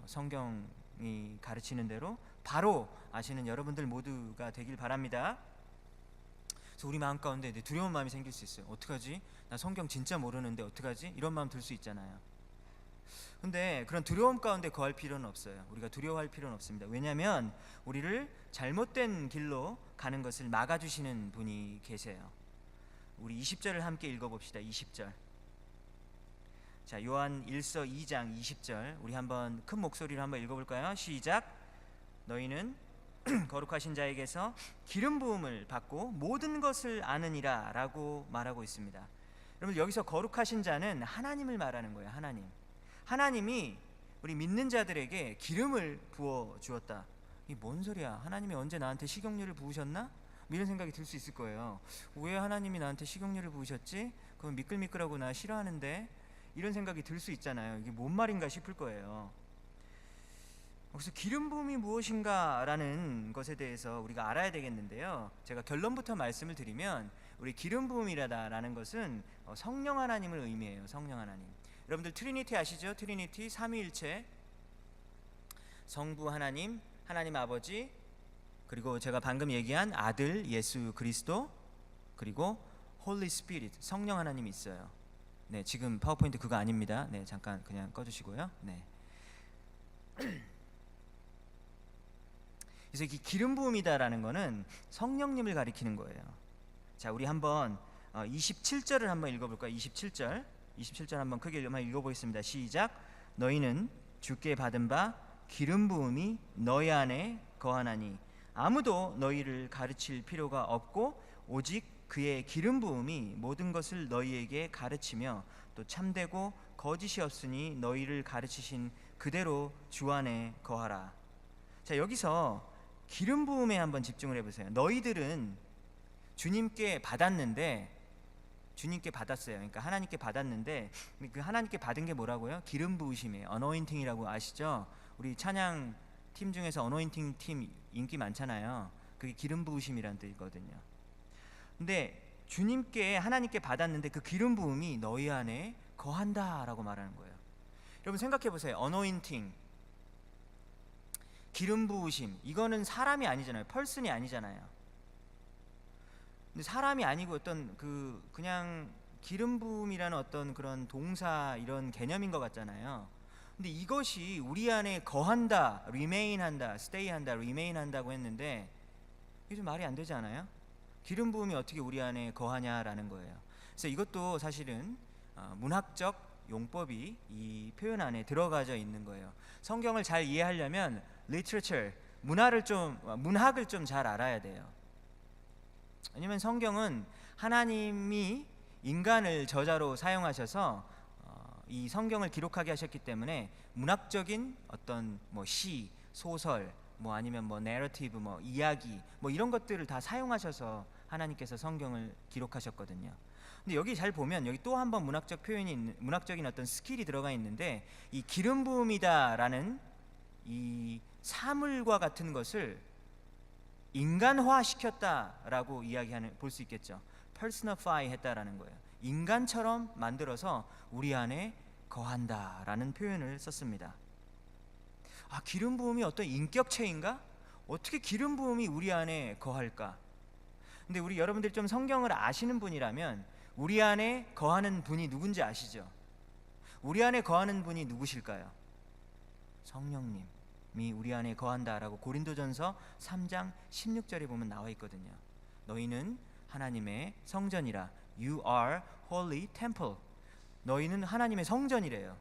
성경이 가르치는 대로 바로 아시는 여러분들 모두가 되길 바랍니다. 그래서 우리 마음 가운데 두려운 마음이 생길 수 있어요. 어떡하지? 나 성경 진짜 모르는데 어떡하지? 이런 마음 들 수 있잖아요. 근데 그런 두려움 가운데 거할 필요는 없어요. 우리가 두려워할 필요는 없습니다. 왜냐하면 우리를 잘못된 길로 가는 것을 막아주시는 분이 계세요. 우리 20절을 함께 읽어봅시다. 20절. 자, 요한 1서 2장 20절 우리 한번 큰 목소리로 한번 읽어볼까요? 시작. 너희는 거룩하신 자에게서 기름 부음을 받고 모든 것을 아느니라 라고 말하고 있습니다. 여러분 여기서 거룩하신 자는 하나님을 말하는 거예요. 하나님이 우리 믿는 자들에게 기름을 부어 주었다. 이게 뭔 소리야? 하나님이 언제 나한테 식용유를 부으셨나? 이런 생각이 들 수 있을 거예요. 왜 하나님이 나한테 식용유를 부으셨지? 그건 미끌미끌하고 나 싫어하는데 이런 생각이 들 수 있잖아요. 이게 뭔 말인가 싶을 거예요. 그래서 기름 부음이 무엇인가라는 것에 대해서 우리가 알아야 되겠는데요. 제가 결론부터 말씀을 드리면 우리 기름 부음이라는 것은 성령 하나님을 의미해요. 성령 하나님. 여러분들 트리니티 아시죠? 트리니티 삼위일체. 성부 하나님, 하나님 아버지, 그리고 제가 방금 얘기한 아들 예수 그리스도, 그리고 홀리 스피릿 성령 하나님이 있어요. 네, 지금 파워포인트 그거 아닙니다. 네, 잠깐 그냥 꺼주시고요. 네. 그래서 이 기름 부음이다라는 거는 성령님을 가리키는 거예요. 자, 우리 한번 27절을 한번 읽어볼까요? 27절 한번 크게 한번 읽어보겠습니다. 시작. 너희는 주께 받은 바 기름 부음이 너희 안에 거하나니 아무도 너희를 가르칠 필요가 없고 오직 그의 기름 부음이 모든 것을 너희에게 가르치며 또 참되고 거짓이 없으니 너희를 가르치신 그대로 주 안에 거하라. 자, 여기서 기름 부음에 한번 집중을 해보세요. 너희들은 주님께 받았는데, 주님께 받았어요. 그러니까 하나님께 받았는데 그 하나님께 받은 게 뭐라고요? 기름 부으심이에요. 어노인팅이라고 아시죠? 우리 찬양 팀 중에서 어노인팅 팀 인기 많잖아요. 그게 기름 부으심이란 뜻이거든요. 근데 주님께 하나님께 받았는데 그 기름 부음이 너희 안에 거한다라고 말하는 거예요. 여러분 생각해 보세요. 어노인팅, 기름 부으심, 이거는 사람이 아니잖아요. 펄슨이 아니잖아요. 근데 사람이 아니고 어떤 그냥 기름 부음이라는 어떤 그런 동사 이런 개념인 것 같잖아요. 근데 이것이 우리 안에 거한다, remain한다, stay한다, remain한다고 했는데 이게 좀 말이 안 되지 않아요? 기름 부음이 어떻게 우리 안에 거하냐라는 거예요. 그래서 이것도 사실은 문학적 용법이 이 표현 안에 들어가져 있는 거예요. 성경을 잘 이해하려면 literature, 문학을 좀 잘 알아야 돼요. 왜냐면 성경은 하나님이 인간을 저자로 사용하셔서 이 성경을 기록하게 하셨기 때문에 문학적인 어떤 뭐 시, 소설, 뭐 아니면 뭐 내러티브, 뭐 이야기, 뭐 이런 것들을 다 사용하셔서 하나님께서 성경을 기록하셨거든요. 근데 여기 잘 보면 여기 또 한 번 문학적 표현이 문학적인 어떤 스킬이 들어가 있는데 이 기름 부음이다라는 이 사물과 같은 것을 인간화 시켰다라고 볼 수 있겠죠. personify 했다라는 거예요. 인간처럼 만들어서 우리 안에 거한다라는 표현을 썼습니다. 아, 기름 부음이 어떤 인격체인가? 어떻게 기름 부음이 우리 안에 거할까? 근데 우리 여러분들이 좀 성경을 아시는 분이라면 우리 안에 거하는 분이 누군지 아시죠? 우리 안에 거하는 분이 누구실까요? 성령님이 우리 안에 거한다라고 고린도전서 3장 16절에 보면 나와 있거든요. 너희는 하나님의 성전이라. You are holy temple. 너희는 하나님의 성전이래요.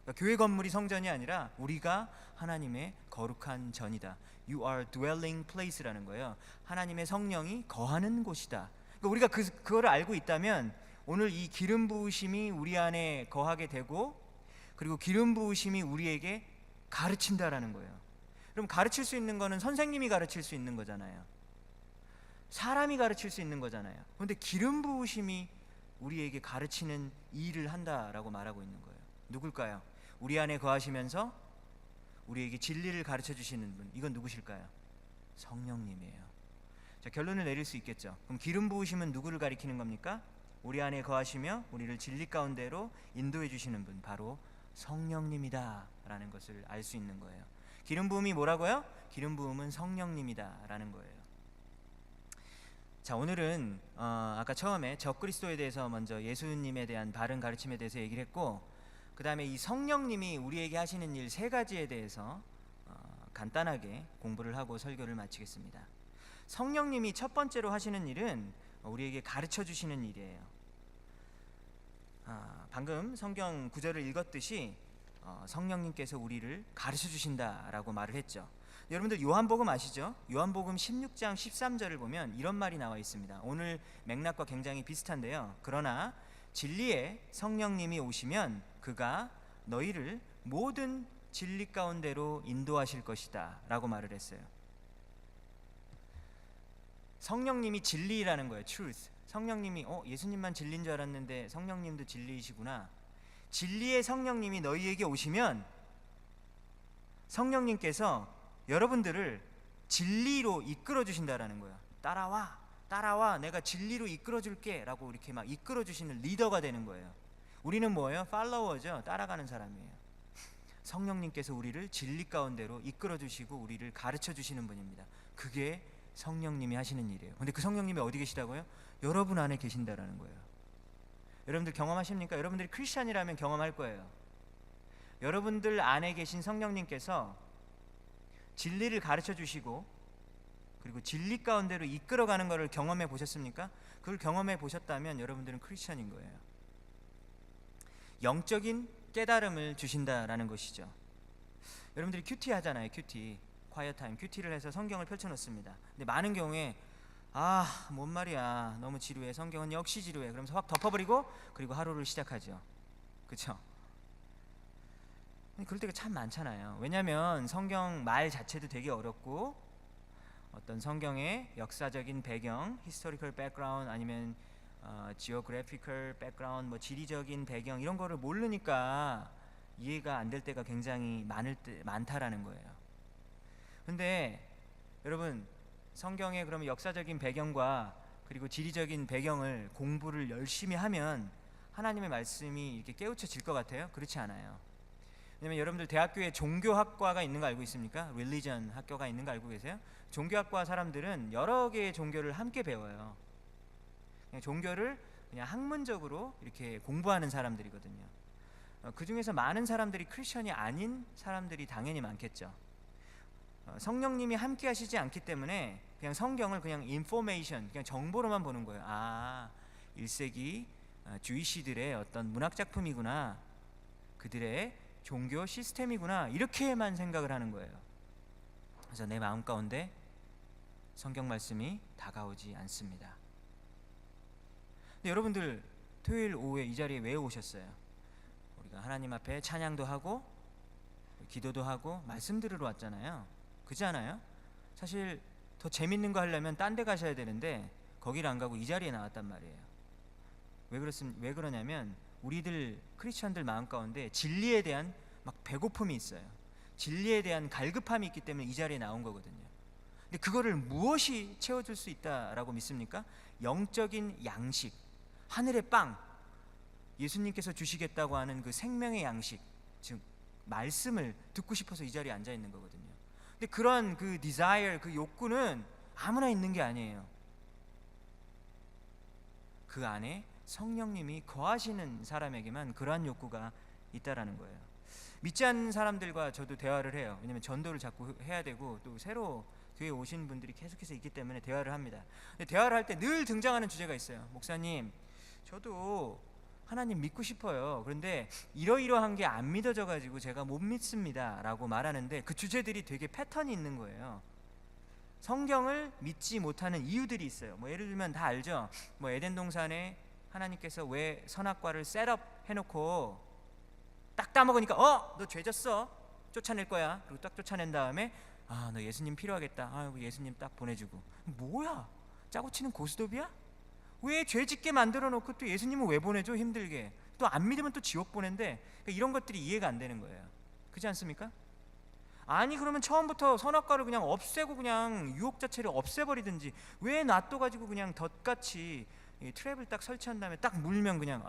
그러니까 교회 건물이 성전이 아니라 우리가 하나님의 거룩한 전이다. You are dwelling place라는 거예요. 하나님의 성령이 거하는 곳이다. 그러니까 우리가 그거를 알고 있다면 오늘 이 기름 부으심이 우리 안에 거하게 되고 그리고 기름 부으심이 우리에게 가르친다라는 거예요. 그럼 가르칠 수 있는 거는 선생님이 가르칠 수 있는 거잖아요. 사람이 가르칠 수 있는 거잖아요. 그런데 기름 부으심이 우리에게 가르치는 일을 한다라고 말하고 있는 거예요. 누굴까요? 우리 안에 거하시면서 우리에게 진리를 가르쳐 주시는 분, 이건 누구실까요? 성령님이에요. 자, 결론을 내릴 수 있겠죠. 그럼 기름 부으심은 누구를 가리키는 겁니까? 우리 안에 거하시며 우리를 진리 가운데로 인도해 주시는 분, 바로 성령님이다 라는 것을 알 수 있는 거예요. 기름 부음이 뭐라고요? 기름 부음은 성령님이다 라는 거예요. 자, 오늘은 아까 처음에 적그리스도에 대해서 먼저 예수님에 대한 바른 가르침에 대해서 얘기를 했고, 그 다음에 이 성령님이 우리에게 하시는 일 3가지에 대해서 간단하게 공부를 하고 설교를 마치겠습니다. 성령님이 첫 번째로 하시는 일은 우리에게 가르쳐 주시는 일이에요. 방금 성경 구절을 읽었듯이 성령님께서 우리를 가르쳐 주신다라고 말을 했죠. 여러분들 요한복음 아시죠? 요한복음 16장 13절을 보면 이런 말이 나와 있습니다. 오늘 맥락과 굉장히 비슷한데요. 그러나 진리의 성령님이 오시면 그가 너희를 모든 진리 가운데로 인도하실 것이다 라고 말을 했어요. 성령님이 진리라는 거예요. truth. 성령님이 예수님만 진리인 줄 알았는데 성령님도 진리이시구나. 진리의 성령님이 너희에게 오시면 성령님께서 여러분들을 진리로 이끌어 주신다라는 거예요. 따라와, 내가 진리로 이끌어 줄게 라고 이렇게 막 이끌어 주시는 리더가 되는 거예요. 우리는 뭐예요? 팔로워죠. 따라가는 사람이에요. 성령님께서 우리를 진리 가운데로 이끌어 주시고 우리를 가르쳐 주시는 분입니다. 그게 성령님이 하시는 일이에요. 근데 그 성령님이 어디 계시다고요? 여러분 안에 계신다라는 거예요. 여러분들 경험하십니까? 여러분들이 크리스찬이라면 경험할 거예요. 여러분들 안에 계신 성령님께서 진리를 가르쳐 주시고 그리고 진리 가운데로 이끌어가는 것을 경험해 보셨습니까? 그걸 경험해 보셨다면 여러분들은 크리스천인 거예요. 영적인 깨달음을 주신다라는 것이죠. 여러분들이 큐티 하잖아요. 큐티, quiet time, 큐티를 해서 성경을 펼쳐놓습니다. 근데 많은 경우에 뭔 말이야, 너무 지루해, 성경은 역시 지루해, 그러면서 확 덮어버리고 그리고 하루를 시작하죠. 그렇죠? 그럴 때가 참 많잖아요. 왜냐하면 성경 말 자체도 되게 어렵고 어떤 성경의 역사적인 배경, historical background 아니면 geographical background, 뭐 지리적인 배경 이런 거를 모르니까 이해가 안 될 때가 굉장히 많다라는 거예요. 근데 여러분, 성경의 그러면 역사적인 배경과 그리고 지리적인 배경을 공부를 열심히 하면 하나님의 말씀이 이렇게 깨우쳐질 것 같아요? 그렇지 않아요. 왜냐면 여러분들 대학교에 종교학과가 있는 거 알고 있습니까? Religion 학교가 있는 거 알고 계세요? 종교학과 사람들은 여러 개의 종교를 함께 배워요. 그냥 종교를 그냥 학문적으로 이렇게 공부하는 사람들이거든요. 그 중에서 많은 사람들이 크리스천이 아닌 사람들이 당연히 많겠죠. 성령님이 함께 하시지 않기 때문에 그냥 성경을 그냥 인포메이션, 그냥 정보로만 보는 거예요. 1세기 주이시들의 어떤 문학 작품이구나, 그들의 종교 시스템이구나, 이렇게만 생각을 하는 거예요. 그래서 내 마음 가운데 성경 말씀이 다가오지 않습니다. 근데 여러분들 토요일 오후에 이 자리에 왜 오셨어요? 우리가 하나님 앞에 찬양도 하고 기도도 하고 말씀 들으러 왔잖아요. 그렇지 않아요? 사실 더 재밌는 거 하려면 딴 데 가셔야 되는데 거기를 안 가고 이 자리에 나왔단 말이에요. 왜 그러냐면 우리들 크리스천들 마음 가운데 진리에 대한 막 배고픔이 있어요. 진리에 대한 갈급함이 있기 때문에 이 자리에 나온 거거든요. 근데 그거를 무엇이 채워줄 수 있다라고 믿습니까? 영적인 양식, 하늘의 빵, 예수님께서 주시겠다고 하는 그 생명의 양식, 즉 말씀을 듣고 싶어서 이 자리에 앉아 있는 거거든요. 근데 그런 그 desire, 그 욕구는 아무나 있는 게 아니에요. 그 안에 성령님이 거하시는 사람에게만 그러한 욕구가 있다라는 거예요. 믿지 않는 사람들과 저도 대화를 해요. 왜냐면 전도를 자꾸 해야 되고 또 새로 교회에 오신 분들이 계속해서 있기 때문에 대화를 합니다. 근데 대화를 할 때 늘 등장하는 주제가 있어요. 목사님, 저도 하나님 믿고 싶어요. 그런데 이러이러한 게 안 믿어져 가지고 제가 못 믿습니다 라고 말하는데 그 주제들이 되게 패턴이 있는 거예요. 성경을 믿지 못하는 이유들이 있어요. 뭐 예를 들면 다 알죠. 뭐 에덴 동산에 하나님께서 왜 선악과를 셋업 해놓고 딱 따먹으니까 너 죄졌어, 쫓아낼 거야. 그리고 딱 쫓아낸 다음에 너 예수님 필요하겠다. 예수님 딱 보내주고. 뭐야, 짜고 치는 고스톱이야? 왜 죄짓게 만들어 놓고 또 예수님은 왜 보내줘? 힘들게. 또 안 믿으면 또 지옥 보낸대. 그러니까 이런 것들이 이해가 안 되는 거예요. 그렇지 않습니까? 아니 그러면 처음부터 선악과를 그냥 없애고 그냥 유혹 자체를 없애버리든지 왜 놔둬가지고 그냥 덫같이 트랩을 딱 설치한 다음에 딱 물면 그냥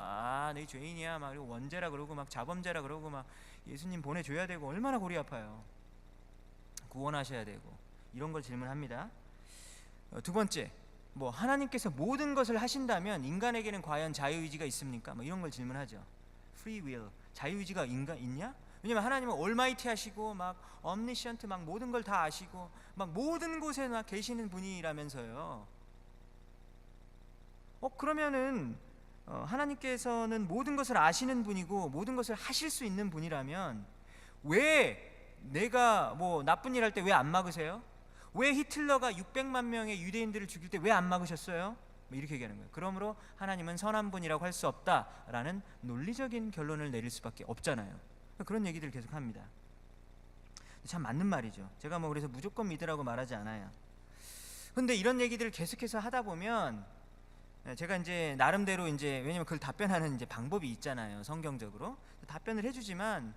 내 죄인이야 막 그리고 원죄라 그러고 막 자범죄라 그러고 막 예수님 보내줘야 되고 얼마나 골이 아파요. 구원하셔야 되고 이런 걸 질문합니다. 두 번째, 뭐 하나님께서 모든 것을 하신다면 인간에게는 과연 자유의지가 있습니까? 뭐 이런 걸 질문하죠. Free will, 자유의지가 있냐? 왜냐면 하나님은 올마이티 하시고 막 omniscient, 막 모든 걸 다 아시고 막 모든 곳에 막 계시는 분이라면서요. 그러면은 하나님께서는 모든 것을 아시는 분이고 모든 것을 하실 수 있는 분이라면 왜 내가 뭐 나쁜 일 할 때 왜 안 막으세요? 왜 히틀러가 600만 명의 유대인들을 죽일 때 왜 안 막으셨어요? 뭐 이렇게 얘기하는 거예요. 그러므로 하나님은 선한 분이라고 할 수 없다라는 논리적인 결론을 내릴 수밖에 없잖아요. 그런 얘기들을 계속 합니다. 참 맞는 말이죠. 제가 뭐 그래서 무조건 믿으라고 말하지 않아요. 근데 이런 얘기들을 계속해서 하다 보면 제가 이제 나름대로 이제 왜냐면 그걸 답변하는 이제 방법이 있잖아요. 성경적으로 답변을 해주지만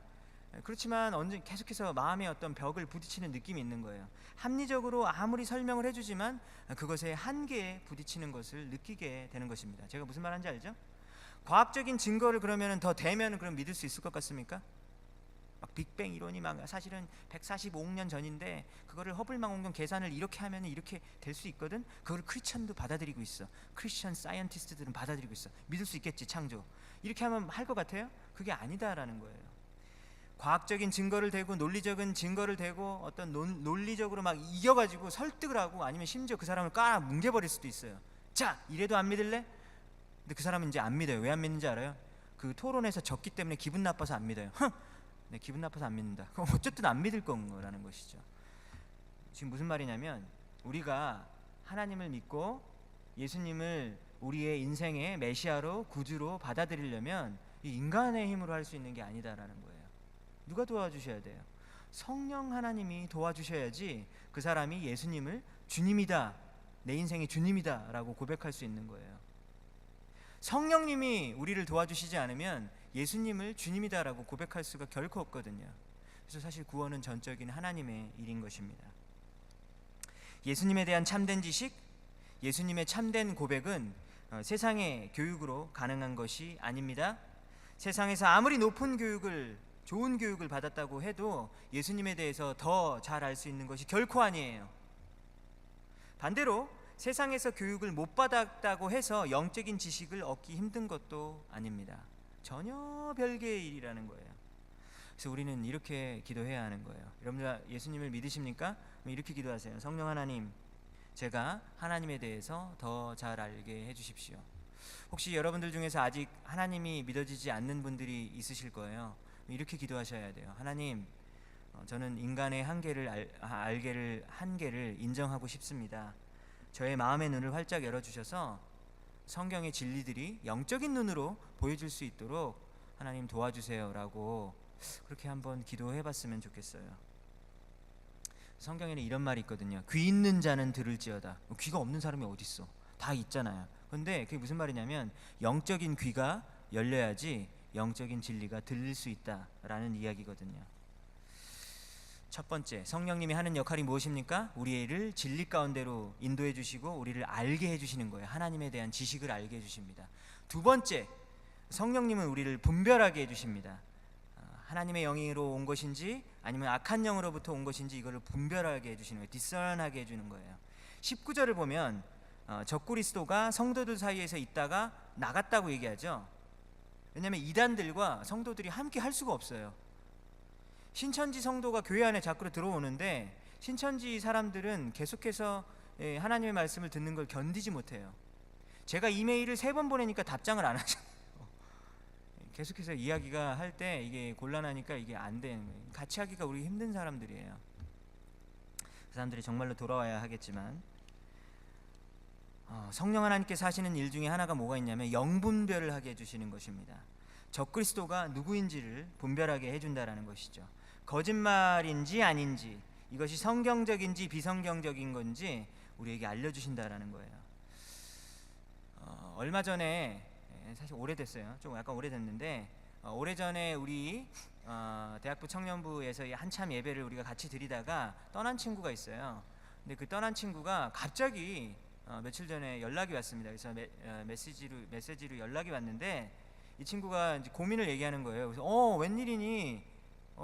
그렇지만 언제 계속해서 마음의 어떤 벽을 부딪히는 느낌이 있는 거예요. 합리적으로 아무리 설명을 해주지만 그것의 한계에 부딪히는 것을 느끼게 되는 것입니다. 제가 무슨 말하는지 알죠? 과학적인 증거를 그러면 더 대면 그럼 믿을 수 있을 것 같습니까? 막 빅뱅 이론이 막 사실은 145억 년 전인데 그거를 허블 망원경 계산을 이렇게 하면 이렇게 될 수 있거든. 그걸 크리스천도 받아들이고 있어. 크리스천 사이언티스트들은 받아들이고 있어. 믿을 수 있겠지, 창조. 이렇게 하면 할 것 같아요? 그게 아니다라는 거예요. 과학적인 증거를 대고 논리적인 증거를 대고 어떤 논리적으로 막 이겨가지고 설득을 하고 아니면 심지어 그 사람을 까 뭉개버릴 수도 있어요. 자, 이래도 안 믿을래? 근데 그 사람은 이제 안 믿어요. 왜 안 믿는지 알아요? 그 토론에서 졌기 때문에 기분 나빠서 안 믿어요. 네, 기분 나빠서 안 믿는다. 그럼 어쨌든 안 믿을 거라는 것이죠. 지금 무슨 말이냐면 우리가 하나님을 믿고 예수님을 우리의 인생의 메시아로 구주로 받아들이려면 이 인간의 힘으로 할 수 있는 게 아니다라는 거예요. 누가 도와주셔야 돼요? 성령 하나님이 도와주셔야지 그 사람이 예수님을 주님이다, 내 인생의 주님이다 라고 고백할 수 있는 거예요. 성령님이 우리를 도와주시지 않으면 예수님을 주님이다 라고 고백할 수가 결코 없거든요. 그래서 사실 구원은 전적인 하나님의 일인 것입니다. 예수님에 대한 참된 지식, 예수님의 참된 고백은 세상의 교육으로 가능한 것이 아닙니다. 세상에서 아무리 높은 교육을, 좋은 교육을 받았다고 해도 예수님에 대해서 더 잘 알 수 있는 것이 결코 아니에요. 반대로 세상에서 교육을 못 받았다고 해서 영적인 지식을 얻기 힘든 것도 아닙니다. 전혀 별개의 일이라는 거예요. 그래서 우리는 이렇게 기도해야 하는 거예요. 여러분들 예수님을 믿으십니까? 이렇게 기도하세요. 성령 하나님, 제가 하나님에 대해서 더 잘 알게 해주십시오. 혹시 여러분들 중에서 아직 하나님이 믿어지지 않는 분들이 있으실 거예요. 이렇게 기도하셔야 돼요. 하나님, 저는 인간의 한계를 인정하고 싶습니다. 저의 마음의 눈을 활짝 열어주셔서 성경의 진리들이 영적인 눈으로 보여줄 수 있도록 하나님 도와주세요 라고 그렇게 한번 기도해봤으면 좋겠어요. 성경에는 이런 말이 있거든요. 귀 있는 자는 들을지어다. 귀가 없는 사람이 어디 있어? 다 있잖아요. 근데 그게 무슨 말이냐면 영적인 귀가 열려야지 영적인 진리가 들릴 수 있다라는 이야기거든요. 첫 번째, 성령님이 하는 역할이 무엇입니까? 우리를 진리 가운데로 인도해 주시고 우리를 알게 해 주시는 거예요. 하나님에 대한 지식을 알게 해 주십니다. 두 번째, 성령님은 우리를 분별하게 해 주십니다. 하나님의 영으로 온 것인지 아니면 악한 영으로부터 온 것인지 이거를 분별하게 해주시는 거예요. 디서널하게 해주는 거예요. 19절을 보면 적그리스도가 성도들 사이에서 있다가 나갔다고 얘기하죠. 왜냐하면 이단들과 성도들이 함께 할 수가 없어요. 신천지 성도가 교회 안에 자꾸 들어오는데 신천지 사람들은 계속해서 하나님의 말씀을 듣는 걸 견디지 못해요. 제가 이메일을 3번 보내니까 답장을 안 하잖아요. 계속해서 이야기가 할 때 이게 곤란하니까 이게 안 되는 거예요. 같이 하기가 우리 힘든 사람들이에요. 그 사람들이 정말로 돌아와야 하겠지만 성령 하나님께서 하시는 일 중에 하나가 뭐가 있냐면 영분별을 하게 해주시는 것입니다. 적그리스도가 누구인지를 분별하게 해준다라는 것이죠. 거짓말인지 아닌지, 이것이 성경적인지 비성경적인 건지 우리에게 알려주신다라는 거예요. 얼마 전에, 사실 오래됐어요. 좀 약간 오래됐는데 오래전에 우리 대학부 청년부에서 한참 예배를 우리가 같이 드리다가 떠난 친구가 있어요. 근데 그 떠난 친구가 갑자기 며칠 전에 연락이 왔습니다. 그래서 메시지로 연락이 왔는데 이 친구가 이제 고민을 얘기하는 거예요. 그래서 웬일이니?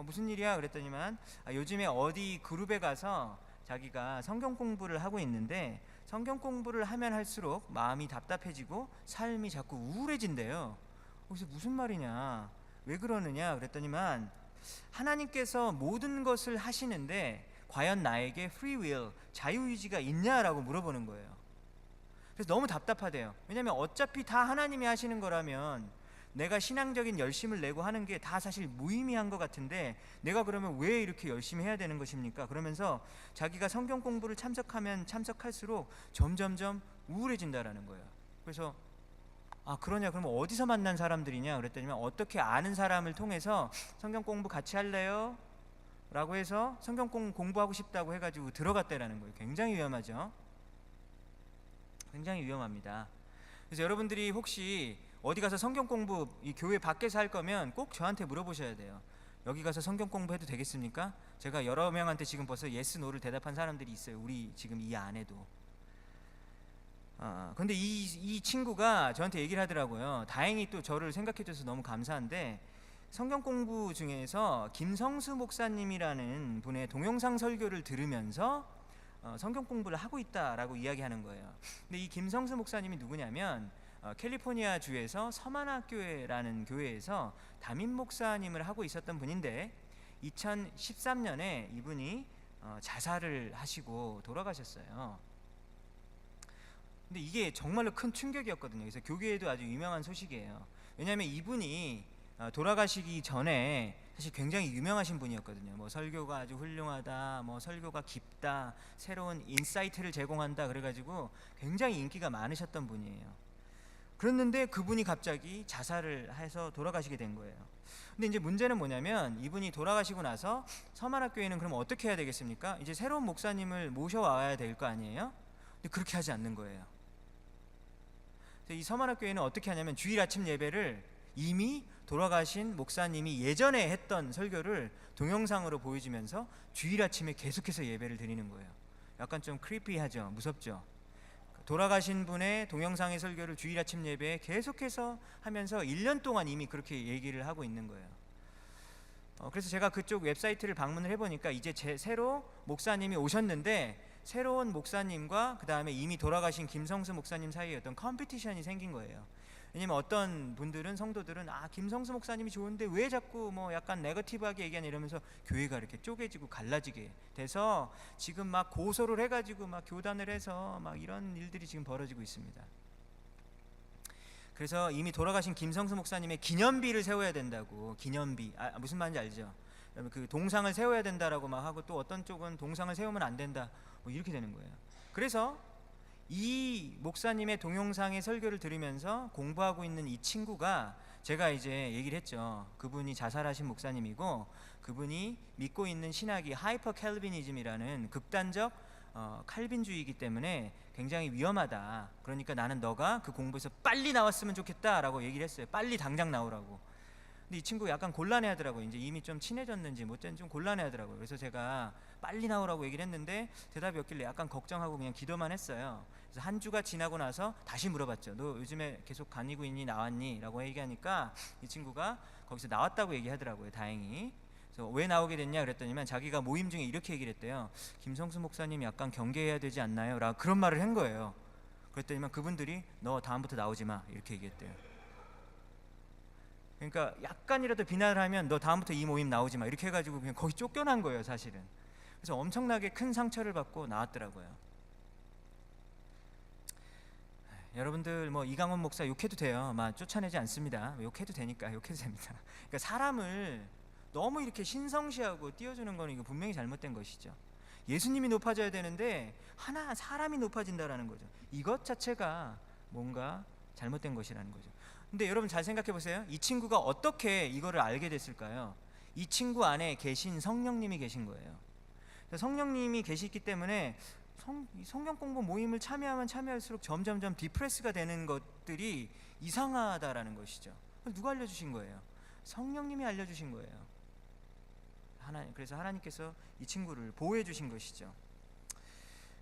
무슨 일이야? 그랬더니만 요즘에 어디 그룹에 가서 자기가 성경 공부를 하고 있는데 성경 공부를 하면 할수록 마음이 답답해지고 삶이 자꾸 우울해진대요. 그래서 무슨 말이냐? 왜 그러느냐? 그랬더니만 하나님께서 모든 것을 하시는데 과연 나에게 free will, 자유의지가 있냐라고 물어보는 거예요. 그래서 너무 답답하대요. 왜냐하면 어차피 다 하나님이 하시는 거라면 내가 신앙적인 열심을 내고 하는 게 다 사실 무의미한 것 같은데 내가 그러면 왜 이렇게 열심히 해야 되는 것입니까? 그러면서 자기가 성경 공부를 참석하면 참석할수록 점점점 우울해진다라는 거예요. 그래서 그러냐? 그러면 어디서 만난 사람들이냐? 그랬더니 어떻게 아는 사람을 통해서 성경 공부 같이 할래요? 라고 해서 성경 공부하고 싶다고 해가지고 들어갔다라는 거예요. 굉장히 위험하죠? 굉장히 위험합니다. 그래서 여러분들이 혹시 어디 가서 성경 공부 이 교회 밖에서 할 거면 꼭 저한테 물어보셔야 돼요. 여기 가서 성경 공부해도 되겠습니까? 제가 여러 명한테 지금 벌써 예스 노를 대답한 사람들이 있어요. 우리 지금 이 안에도. 근데 이 친구가 저한테 얘기를 하더라고요. 다행히 또 저를 생각해줘서 너무 감사한데 성경 공부 중에서 김성수 목사님이라는 분의 동영상 설교를 들으면서 성경 공부를 하고 있다라고 이야기하는 거예요. 근데 이 김성수 목사님이 누구냐면 캘리포니아 주에서 서만학 교회라는 교회에서 담임 목사님을 하고 있었던 분인데 2013년에 이분이 자살을 하시고 돌아가셨어요. 근데 이게 정말로 큰 충격이었거든요. 그래서 교계에도 아주 유명한 소식이에요. 왜냐하면 이분이 돌아가시기 전에 사실 굉장히 유명하신 분이었거든요. 뭐 설교가 아주 훌륭하다, 뭐 설교가 깊다, 새로운 인사이트를 제공한다, 그래가지고 굉장히 인기가 많으셨던 분이에요. 그랬는데 그분이 갑자기 자살을 해서 돌아가시게 된 거예요. 근데 이제 문제는 뭐냐면 이분이 돌아가시고 나서 서만학교회는 그럼 어떻게 해야 되겠습니까? 이제 새로운 목사님을 모셔와야 될 거 아니에요? 근데 그렇게 하지 않는 거예요. 이 서만학교회는 어떻게 하냐면 주일 아침 예배를 이미 돌아가신 목사님이 예전에 했던 설교를 동영상으로 보여주면서 주일 아침에 계속해서 예배를 드리는 거예요. 약간 좀 크리피하죠? 무섭죠? 돌아가신 분의 동영상의 설교를 주일 아침 예배에 계속해서 하면서 1년 동안 이미 그렇게 얘기를 하고 있는 거예요. 그래서 제가 그쪽 웹사이트를 방문을 해보니까 이제 새로 목사님이 오셨는데 새로운 목사님과 그 다음에 이미 돌아가신 김성수 목사님 사이에 어떤 컴피티션이 생긴 거예요. 왜냐면 어떤 분들은, 성도들은 김성수 목사님이 좋은데 왜 자꾸 뭐 약간 네거티브하게 얘기하냐 이러면서 교회가 이렇게 쪼개지고 갈라지게 돼서 지금 막 고소를 해가지고 막 교단을 해서 막 이런 일들이 지금 벌어지고 있습니다. 그래서 이미 돌아가신 김성수 목사님의 기념비를 세워야 된다고. 기념비, 무슨 말인지 알죠? 그 동상을 세워야 된다라고 막 하고, 또 어떤 쪽은 동상을 세우면 안 된다, 뭐 이렇게 되는 거예요. 그래서 이 목사님의 동영상의 설교를 들으면서 공부하고 있는 이 친구가, 제가 이제 얘기를 했죠. 그분이 자살하신 목사님이고 그분이 믿고 있는 신학이 하이퍼 캘비니즘이라는 극단적 칼빈주의이기 때문에 굉장히 위험하다. 그러니까 나는 너가 그 공부에서 빨리 나왔으면 좋겠다라고 얘기를 했어요. 빨리 당장 나오라고. 근데 이 친구가 약간 곤란해하더라고요. 이제 이미 좀 친해졌는지 못했는지 좀 곤란해하더라고요. 그래서 제가 빨리 나오라고 얘기를 했는데 대답이 없길래 약간 걱정하고 그냥 기도만 했어요. 그래서 한 주가 지나고 나서 다시 물어봤죠. 너 요즘에 계속 다니고 있니? 나왔니? 라고 얘기하니까 이 친구가 거기서 나왔다고 얘기하더라고요. 다행히. 그래서 왜 나오게 됐냐 그랬더니만 자기가 모임 중에 이렇게 얘기를 했대요. 김성수 목사님 약간 경계해야 되지 않나요? 라고 그런 말을 한 거예요. 그랬더니만 그분들이 너 다음부터 나오지 마 이렇게 얘기했대요. 그러니까 약간이라도 비난을 하면 너 다음부터 이 모임 나오지 마 이렇게 해가지고 그냥 거의 쫓겨난 거예요, 사실은. 그래서 엄청나게 큰 상처를 받고 나왔더라고요. 여러분들 뭐 이강원 목사 욕해도 돼요. 막 쫓아내지 않습니다. 욕해도 되니까 욕해도 됩니다. 그러니까 사람을 너무 이렇게 신성시하고 띄워주는 거는 이거 분명히 잘못된 것이죠. 예수님이 높아져야 되는데 하나 사람이 높아진다라는 거죠. 이것 자체가 뭔가 잘못된 것이라는 거죠. 근데 여러분 잘 생각해 보세요. 이 친구가 어떻게 이거를 알게 됐을까요? 이 친구 안에 계신 성령님이 계신 거예요. 성령님이 계시기 때문에 성경 공부 모임을 참여하면 참여할수록 점점점 디프레스가 되는 것들이 이상하다라는 것이죠. 누가 알려주신 거예요? 성령님이 알려주신 거예요. 그래서 하나님께서 이 친구를 보호해 주신 것이죠.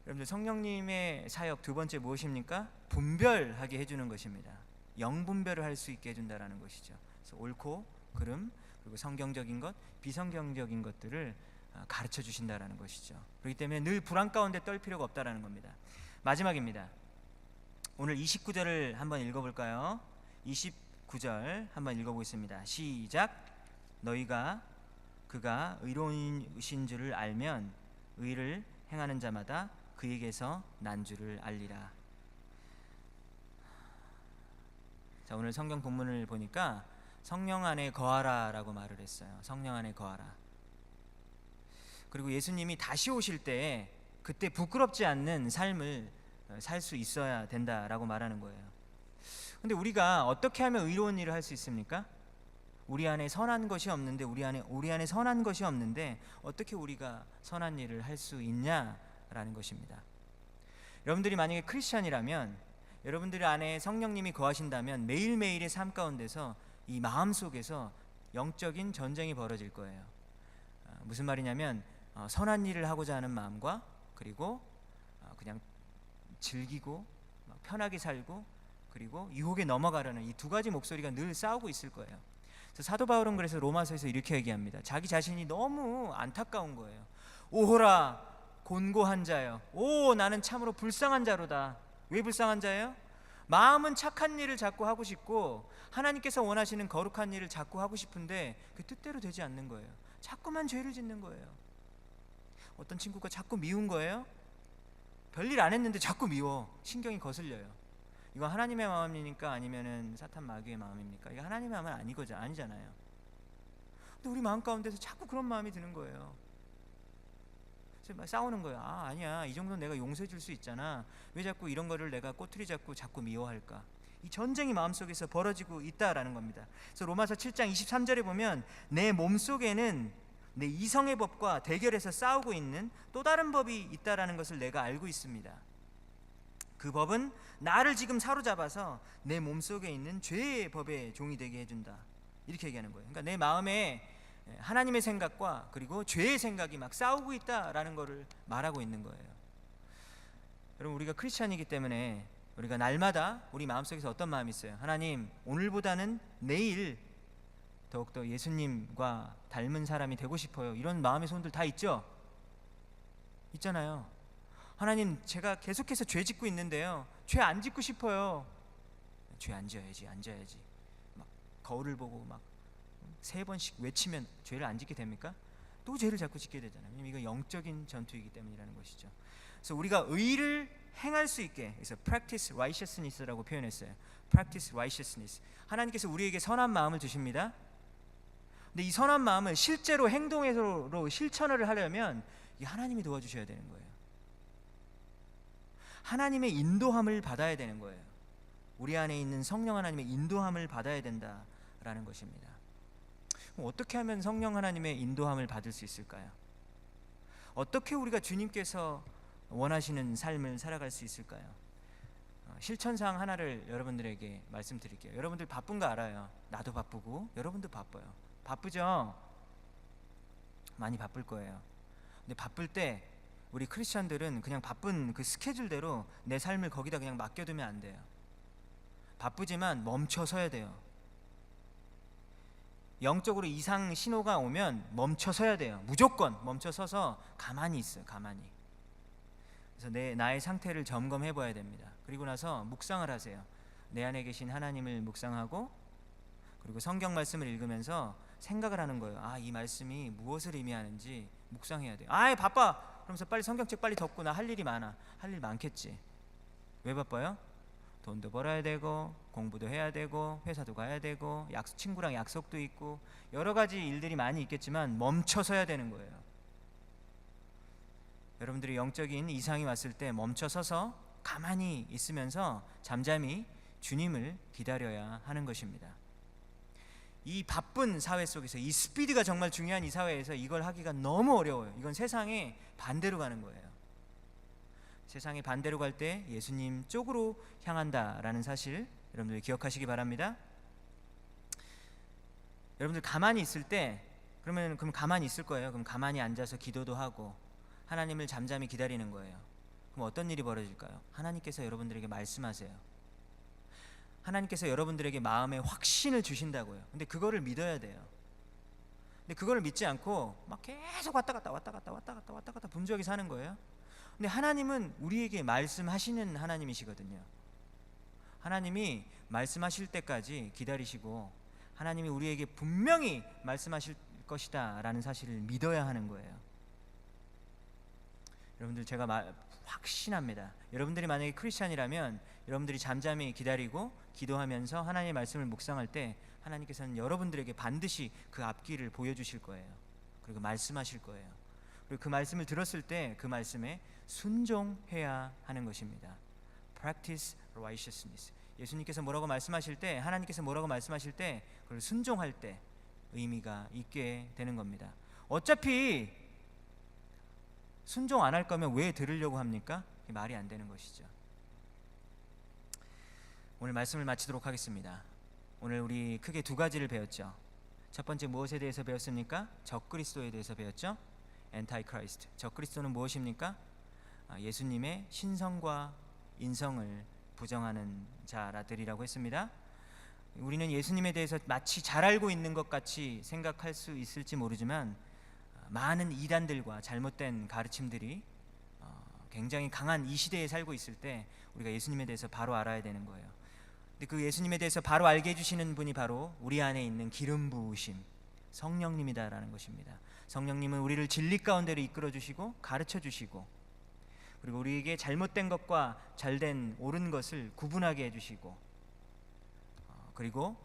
여러분들 성령님의 사역 두 번째 무엇입니까? 분별하게 해주는 것입니다. 영분별을 할 수 있게 해준다라는 것이죠. 그래서 옳고 그름, 그리고 성경적인 것, 비성경적인 것들을 가르쳐 주신다라는 것이죠. 그렇기 때문에 늘 불안 가운데 떨 필요가 없다라는 겁니다. 마지막입니다. 오늘 29절을 한번 읽어볼까요? 29절 한번 읽어보겠습니다. 시작. 너희가 그가 의로우신 줄을 알면 의를 행하는 자마다 그에게서 난 줄을 알리라. 자, 오늘 성경 본문을 보니까 성령 안에 거하라 라고 말을 했어요. 성령 안에 거하라. 그리고 예수님이 다시 오실 때 그때 부끄럽지 않는 삶을 살 수 있어야 된다라고 말하는 거예요. 근데 우리가 어떻게 하면 의로운 일을 할 수 있습니까? 우리 안에 선한 것이 없는데 우리 안에 선한 것이 없는데 어떻게 우리가 선한 일을 할 수 있냐라는 것입니다. 여러분들이 만약에 크리스찬이라면 여러분들 안에 성령님이 거하신다면 매일매일의 삶 가운데서 이 마음 속에서 영적인 전쟁이 벌어질 거예요. 무슨 말이냐면 선한 일을 하고자 하는 마음과 그리고 그냥 즐기고 편하게 살고 그리고 유혹에 넘어가려는 이 두 가지 목소리가 늘 싸우고 있을 거예요. 그래서 사도 바울은 그래서 로마서에서 이렇게 얘기합니다. 자기 자신이 너무 안타까운 거예요. 오호라 곤고한 자여, 오 나는 참으로 불쌍한 자로다. 왜 불쌍한 자예요? 마음은 착한 일을 자꾸 하고 싶고 하나님께서 원하시는 거룩한 일을 자꾸 하고 싶은데 그 뜻대로 되지 않는 거예요. 자꾸만 죄를 짓는 거예요. 어떤 친구가 자꾸 미운 거예요. 별일 안 했는데 자꾸 미워. 신경이 거슬려요. 이거 하나님의 마음입니까? 아니면은 사탄 마귀의 마음입니까? 이거 하나님의 마음은 아니잖아요. 근데 우리 마음 가운데서 자꾸 그런 마음이 드는 거예요. 그래서 막 싸우는 거예요. 아니야, 이 정도는 내가 용서해 줄 수 있잖아. 왜 자꾸 이런 거를 내가 꼬투리 잡고 자꾸 미워할까? 이 전쟁이 마음속에서 벌어지고 있다라는 겁니다. 그래서 로마서 7장 23절에 보면 내 몸속에는 내 이성의 법과 대결해서 싸우고 있는 또 다른 법이 있다라는 것을 내가 알고 있습니다. 그 법은 나를 지금 사로잡아서 내 몸속에 있는 죄의 법의 종이 되게 해준다. 이렇게 얘기하는 거예요. 그러니까 내 마음에 하나님의 생각과 그리고 죄의 생각이 막 싸우고 있다라는 것을 말하고 있는 거예요. 여러분, 우리가 크리스찬이기 때문에 우리가 날마다 우리 마음속에서 어떤 마음이 있어요? 하나님, 오늘보다는 내일 더욱더 예수님과 닮은 사람이 되고 싶어요. 이런 마음의 손들 다 있죠? 있잖아요. 하나님, 제가 계속해서 죄 짓고 있는데요, 죄 안 짓고 싶어요. 죄 안 지어야지. 막 거울을 보고 막 3번씩 외치면 죄를 안 짓게 됩니까? 또 죄를 자꾸 짓게 되잖아요. 왜냐면 이건 영적인 전투이기 때문이라는 것이죠. 그래서 우리가 의를 행할 수 있게, 그래서 practice righteousness라고 표현했어요. practice righteousness. 하나님께서 우리에게 선한 마음을 주십니다. 근데 이 선한 마음을 실제로 행동으로 실천을 하려면 이 하나님이 도와주셔야 되는 거예요. 하나님의 인도함을 받아야 되는 거예요. 우리 안에 있는 성령 하나님의 인도함을 받아야 된다라는 것입니다. 그럼 어떻게 하면 성령 하나님의 인도함을 받을 수 있을까요? 어떻게 우리가 주님께서 원하시는 삶을 살아갈 수 있을까요? 실천사항 하나를 여러분들에게 말씀드릴게요. 여러분들 바쁜 거 알아요. 나도 바쁘고 여러분도 바빠요. 바쁘죠? 많이 바쁠 거예요. 근데 바쁠 때 우리 크리스천들은 그냥 바쁜 그 스케줄대로 내 삶을 거기다 그냥 맡겨두면 안 돼요. 바쁘지만 멈춰서야 돼요. 영적으로 이상 신호가 오면 멈춰서야 돼요. 무조건 멈춰서서 가만히 있어요. 가만히. 그래서 나의 상태를 점검해 봐야 됩니다. 그리고 나서 묵상을 하세요. 내 안에 계신 하나님을 묵상하고, 그리고 성경 말씀을 읽으면서 생각을 하는 거예요. 이 말씀이 무엇을 의미하는지 묵상해야 돼요. 바빠! 그러면서 빨리 성경책 빨리 덮고, 나 할 일이 많아. 할 일 많겠지. 왜 바빠요? 돈도 벌어야 되고, 공부도 해야 되고, 회사도 가야 되고, 친구랑 약속도 있고, 여러 가지 일들이 많이 있겠지만 멈춰서야 되는 거예요. 여러분들이 영적인 이상이 왔을 때 멈춰서서 가만히 있으면서 잠잠히 주님을 기다려야 하는 것입니다. 이 바쁜 사회 속에서, 이 스피드가 정말 중요한 이 사회에서 이걸 하기가 너무 어려워요. 이건 세상에 반대로 가는 거예요. 세상에 반대로 갈 때 예수님 쪽으로 향한다라는 사실 여러분들 기억하시기 바랍니다. 여러분들 가만히 있을 때 그럼 가만히 있을 거예요. 그럼 가만히 앉아서 기도도 하고 하나님을 잠잠히 기다리는 거예요. 그럼 어떤 일이 벌어질까요? 하나님께서 여러분들에게 말씀하세요. 하나님께서 여러분들에게 마음의 확신을 주신다고요. 근데 그거를 믿어야 돼요. 근데 그거를 믿지 않고 막 계속 왔다 갔다 분주하게 사는 거예요. 근데 하나님은 우리에게 말씀하시는 하나님이시거든요. 하나님이 말씀하실 때까지 기다리시고, 하나님이 우리에게 분명히 말씀하실 것이다 라는 사실을 믿어야 하는 거예요. 여러분들, 제가 확신합니다. 여러분들이 만약에 크리스찬이라면 여러분들이 잠잠히 기다리고 기도하면서 하나님의 말씀을 묵상할 때 하나님께서는 여러분들에게 반드시 그 앞길을 보여주실 거예요. 그리고 말씀하실 거예요. 그리고 그 말씀을 들었을 때 그 말씀에 순종해야 하는 것입니다. Practice righteousness. 예수님께서 뭐라고 말씀하실 때, 하나님께서 뭐라고 말씀하실 때 그걸 순종할 때 의미가 있게 되는 겁니다. 어차피 순종 안 할 거면 왜 들으려고 합니까? 말이 안 되는 것이죠. 오늘 말씀을 마치도록 하겠습니다. 오늘 우리 크게 2가지를 배웠죠. 첫 번째, 무엇에 대해서 배웠습니까? 적그리스도에 대해서 배웠죠. Antichrist. 적그리스도는 무엇입니까? 예수님의 신성과 인성을 부정하는 자라들이라고 했습니다. 우리는 예수님에 대해서 마치 잘 알고 있는 것 같이 생각할 수 있을지 모르지만 많은 이단들과 잘못된 가르침들이 굉장히 강한 이 시대에 살고 있을 때 우리가 예수님에 대해서 바로 알아야 되는 거예요. 근데 그 예수님에 대해서 바로 알게 해주시는 분이 바로 우리 안에 있는 기름 부으심 성령님이다라는 것입니다. 성령님은 우리를 진리 가운데로 이끌어 주시고 가르쳐 주시고, 그리고 우리에게 잘못된 것과 잘된 옳은 것을 구분하게 해주시고, 그리고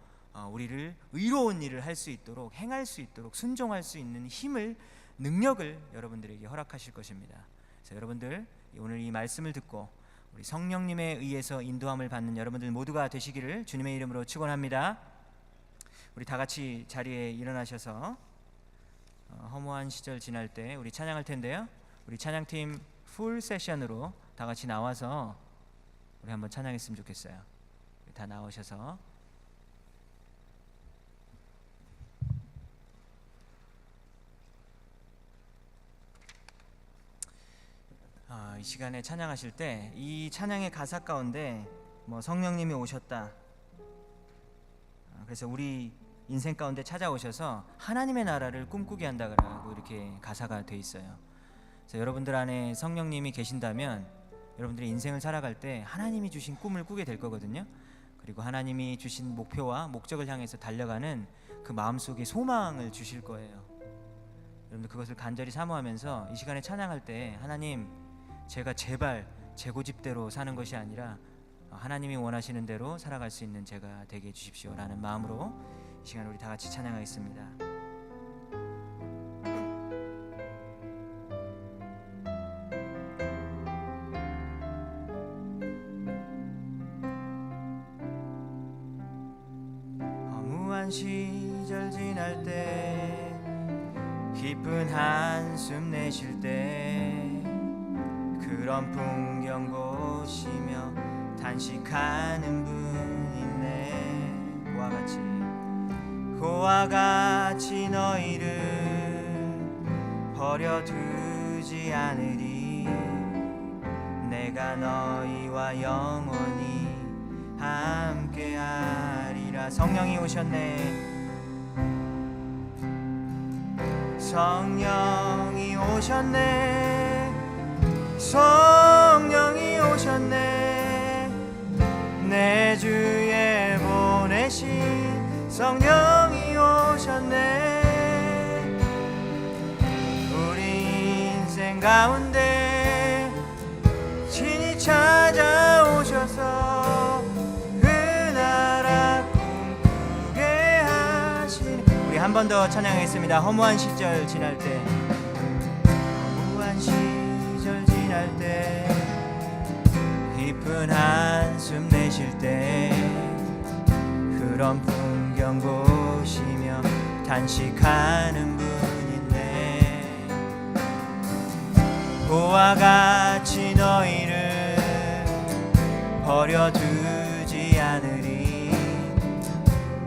우리를 의로운 일을 할 수 있도록, 행할 수 있도록, 순종할 수 있는 힘을, 능력을 여러분들에게 허락하실 것입니다. 그래서 여러분들 오늘 이 말씀을 듣고 우리 성령님에 의해서 인도함을 받는 여러분들 모두가 되시기를 주님의 이름으로 축원합니다. 우리 다 같이 자리에 일어나셔서 허무한 시절 지날 때 우리 찬양할 텐데요. 우리 찬양팀 풀 세션으로 다 같이 나와서 우리 한번 찬양했으면 좋겠어요. 다 나오셔서 이 시간에 찬양하실 때 이 찬양의 가사 가운데 성령님이 오셨다, 그래서 우리 인생 가운데 찾아오셔서 하나님의 나라를 꿈꾸게 한다라고 이렇게 가사가 돼 있어요. 그래서 여러분들 안에 성령님이 계신다면 여러분들의 인생을 살아갈 때 하나님이 주신 꿈을 꾸게 될 거거든요. 그리고 하나님이 주신 목표와 목적을 향해서 달려가는 그 마음속에 소망을 주실 거예요. 여러분들 그것을 간절히 사모하면서 이 시간에 찬양할 때 하나님, 제가 제발 제 고집대로 사는 것이 아니라 하나님이 원하시는 대로 살아갈 수 있는 제가 되게 해주십시오 라는 마음으로 이 시간 우리 다 같이 찬양하겠습니다. 허무한 시절 지날 때, 깊은 한숨 내쉴 때, 그런 풍경 보시며 단식하는 분 있네. 그와 같이 너희를 버려두지 않으리. 내가 너희와 영원히 함께하리라. 성령이 오셨네. 성령이 오셨네. 성령이 오셨네. 내 주에 보내신 성령이 오셨네. 우리 인생 가운데 친히 찾아오셔서 그 나라 꿈꾸게 하시네. 우리 한 번 더 찬양하겠습니다. 허무한 시절 지날 때, 허무한 시절 지날 때, 깊은 한숨 내쉴 때, 그런 풍경 보시며 단식하는 분 있네. 그와 같이 너희를 버려두지 않으리.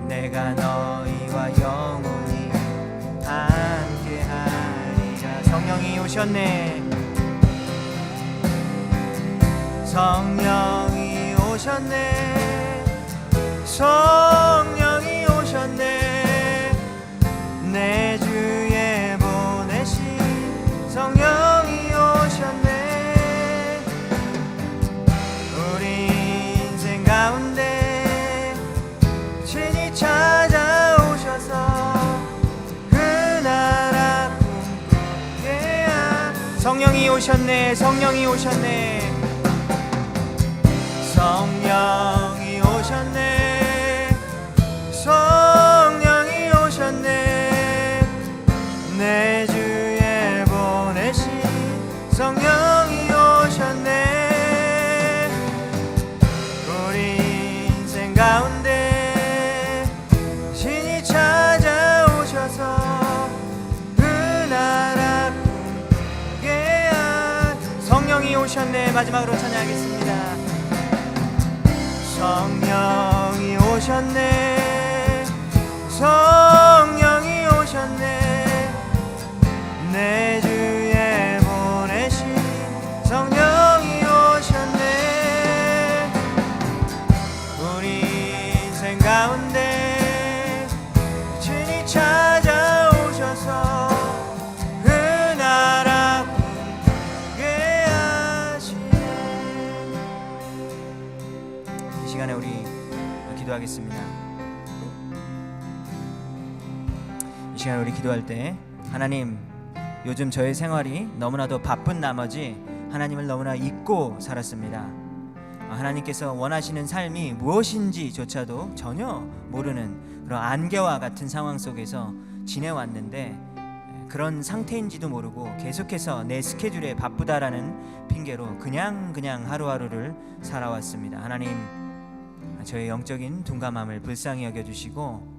내가 너희와 영원히 함께하리라. 성령이 오셨네. 성령이 오셨네. 성령이 오셨네. 내 주에 보내신 성령이 오셨네. 우리 인생 가운데 친히 찾아오셔서 그 나라 꿈꾸게 하. 성령이 오셨네. 성령이 오셨네. 성령이 오셨네. 성령이 오셨네. 내 주에 보내신 성령이 오셨네. 우리 인생 가운데 신이 찾아오셔서 그 나라 꿈꾸게 하. 성령이 오셨네. 마지막으로 찬양하겠습니다. 성령이 오셨네. 성령이 오셨네. 내 주에 보내신 성령이 오셨네. 우리 인생 가운데 친히 찾아오셔서 그 나라 꿈꾸게 하시네. 이 시간에 우리 기도하겠습니다. 이 시간에 우리 기도할 때 하나님, 요즘 저의 생활이 너무나도 바쁜 나머지 하나님을 너무나 잊고 살았습니다. 하나님께서 원하시는 삶이 무엇인지조차도 전혀 모르는 그런 안개와 같은 상황 속에서 지내왔는데, 그런 상태인지도 모르고 계속해서 내 스케줄에 바쁘다라는 핑계로 그냥 하루하루를 살아왔습니다. 하나님, 저의 영적인 둔감함을 불쌍히 여겨주시고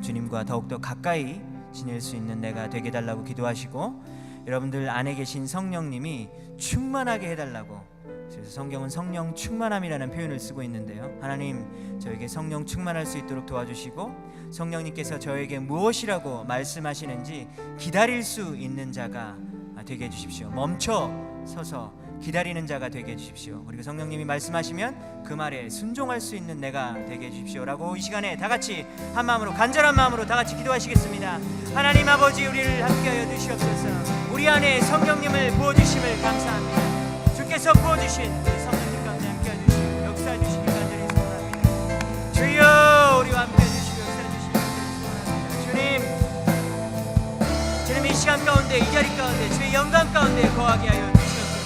주님과 더욱더 가까이 지낼 수 있는 내가 되게 해달라고 기도하시고, 여러분들 안에 계신 성령님이 충만하게 해달라고, 그래서 성경은 성령 충만함이라는 표현을 쓰고 있는데요, 하나님, 저에게 성령 충만할 수 있도록 도와주시고, 성령님께서 저에게 무엇이라고 말씀하시는지 기다릴 수 있는 자가 되게 해주십시오. 멈춰 서서 기다리는 자가 되게 해주십시오. 그리고 성령님이 말씀하시면 그 말에 순종할 수 있는 내가 되게 해주십시오라고 이 시간에 다 같이 한 마음으로, 간절한 마음으로 다 같이 기도하시겠습니다. 하나님 아버지, 우리를 함께하여 주시옵소서. 우리 안에 성령님을 부어주심을 감사합니다. 주께서 부어주신 우리 성령님 가운데 함께해 주시고 역사해 주시길 간절히 소원합니다. 주여, 우리와 함께해 주시고 역사해 주시길 소원합니다. 주님, 이 시간 가운데, 이 자리 가운데, 주의 영광 가운데 거하게 하여 주시옵소서.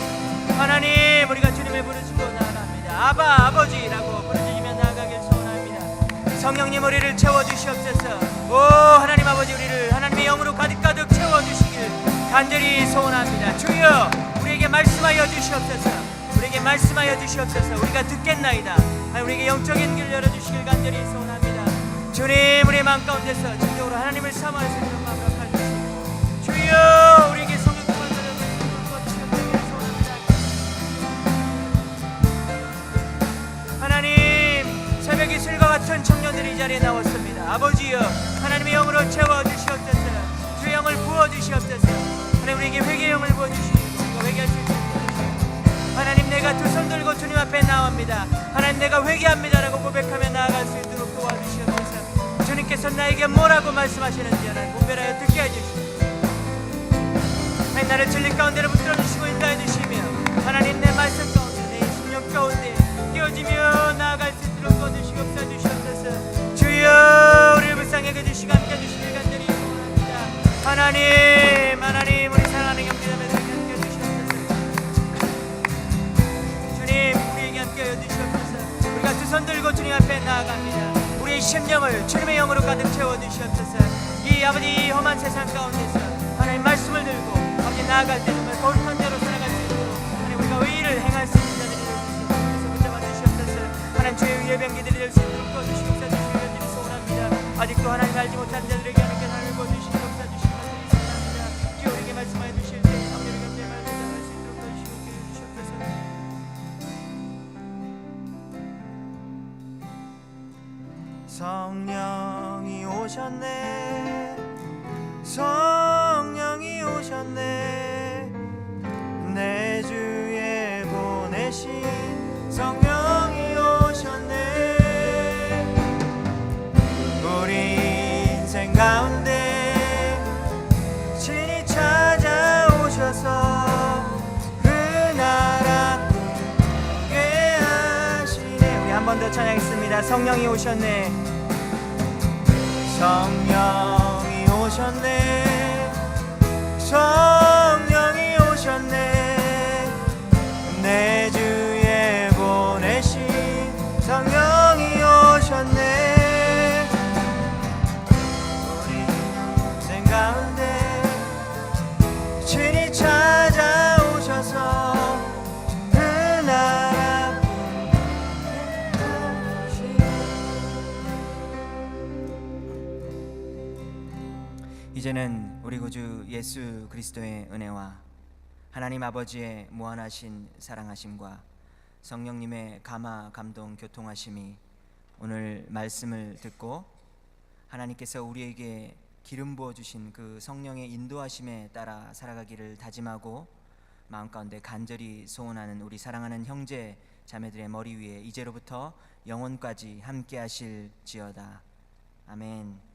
하나님, 우리가 주님을 부르시고 나아갑니다. 아바, 아버지라고 부르짖으며 나아가길 소원합니다. 성령님, 우리를 채워주시옵소서. 오 하나님 아버지, 우리를 하나님의 영으로 가득 채워주시길 간절히 소원합니다. 주여, 우리에게 말씀하여 주시옵소서. 우리에게 말씀하여 주시옵소서. 우리가 듣겠나이다. 우리에게 영적인 길을 열어주시길 간절히 소원합니다. 주님, 우리의 마음 가운데서 진정으로 하나님을 사모할 수 있는 마음으로 가주시고, 주여, 우리에게 성령 새벽 이슬과 같은 청년들이 이 자리에 나왔습니다. 아버지여, 하나님의 영으로 채워주시옵소서. 주의 영을 부어주시옵소서. 하나님, 우리에게 회개의 영을 부어주시고 우리가 회개할 수 있도록 도와주시옵소서. 하나님, 내가 두 손 들고 주님 앞에 나옵니다. 하나님, 내가 회개합니다라고 고백하며 나아갈 수 있도록 도와주시옵소서. 주님께서 나에게 뭐라고 말씀하시는지 하나님 분별하여 듣게 해주시옵소서. 하나님, 나를 진리 가운데로 붙들어주시고 인도해 주시며, 하나님, 내 말씀 가운데, 내 심령 가운데 끼워지며 나아갈 수 있도록 도와주시고 주시옵소서. 주여, 우리를 불쌍히 여겨주시고 함께 해주시길 간절히 소원합니다. 하나님, 우리 사랑하는 형제자매들에게 함께 해주시옵소서. 주님, 우리에게 함께 해주시옵소서. 우리가 두 손 들고 주님 앞에 나아갑니다. 우리의 심령을 주님의 영으로 가득 채워주시옵소서. 이 아버지 험한 세상 가운데서 하나님 말씀을 들고 아버지 나아갈 때 정말 거룩한 자로 살아갈 수 있도록 하나님, 우리가 의의를 행할 수 있는 자들이 하나님, 주의 예배기들이 될 수 있도록 도와주시고 역사주시기 간절히 소원합니다. 아직도 하나님 알지 못한 자들에게 하나님께 하나님을 보여주시고 역사주시기 간절히 소원합니다. 주여, 우리에게 말씀하여 주실 때 아버지를 경배의 말을 전할 수 있도록 도와주시고 주시옵소서. 성령이 오셨네, 성령이 오셨네, 내 주에 보내신 성령이 오셨네. 우리 인생 가운데 친히 찾아오셔서 그 나라 꿈꾸게 하시네. 우리 한 번 더 찬양하겠습니다. 성령이 오셨네, 성령이 오셨네, 성령이 오셨네, 내 주에 보내신 성령이 오셨네. 우리 인생 가운데 친히 찾아오셔서 그 나라 이제는 우리 구주 예수 그리스도의 은혜와 하나님 아버지의 무한하신 사랑하심과 성령님의 감화 감동 교통하심이 오늘 말씀을 듣고 하나님께서 우리에게 기름 부어 주신 그 성령의 인도하심에 따라 살아가기를 다짐하고 마음 가운데 간절히 소원하는 우리 사랑하는 형제 자매들의 머리 위에 이제로부터 영원까지 함께 하실지어다. 아멘.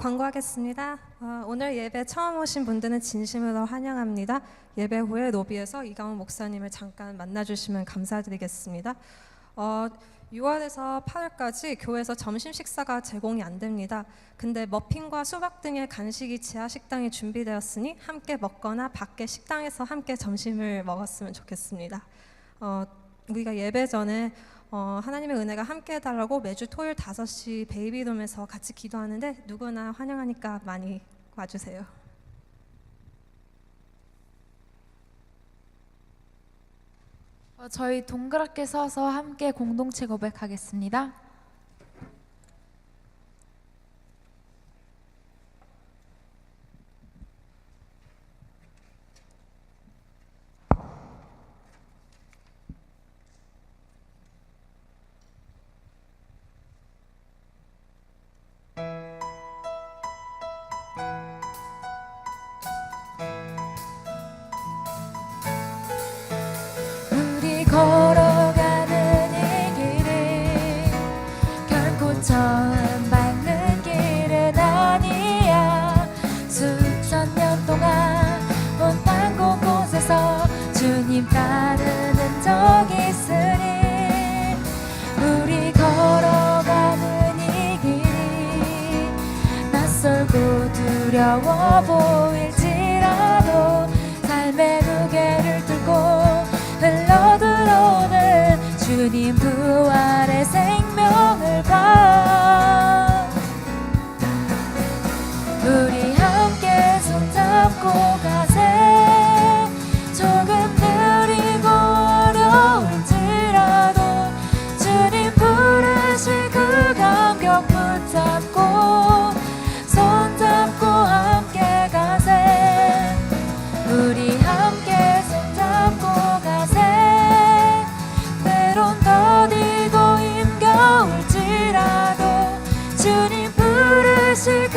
광고하겠습니다. 오늘 예배 처음 오신 분들은 진심으로 환영합니다. 예배 후에 로비에서 이강훈 목사님을 잠깐 만나주시면 감사드리겠습니다. 6월에서 8월까지 교회에서 점심 식사가 제공이 안 됩니다. 근데 머핀과 수박 등의 간식이 지하 식당에 준비되었으니 함께 먹거나 밖에 식당에서 함께 점심을 먹었으면 좋겠습니다. 우리가 예배 전에 하나님의 은혜가 함께 해달라고 매주 토요일 5시 베이비룸에서 같이 기도하는데 누구나 환영하니까 많이 와주세요. 저희 동그랗게 서서 함께 공동체 고백하겠습니다. 우리 걸어가는 이 길은 결코 처음 밟는 길은 아니야. 수천 년 동안 온 땅 곳곳에서 주님 따르는 적이 있으니 우리 걸어가는 이 길이 낯설고 두려워 보일지라도 삶의 무게를 들고 흘러들어오는 주님 부활의 생명을 봐. 우리 함께 손잡고 가세. 조금 느리고 어려울지라도 주님 부르실 그 감격 붙잡고 손잡고 함께 가세. 우리 함께 손잡고 가세. 때론 더디고 힘겨울지라도 주님 부르실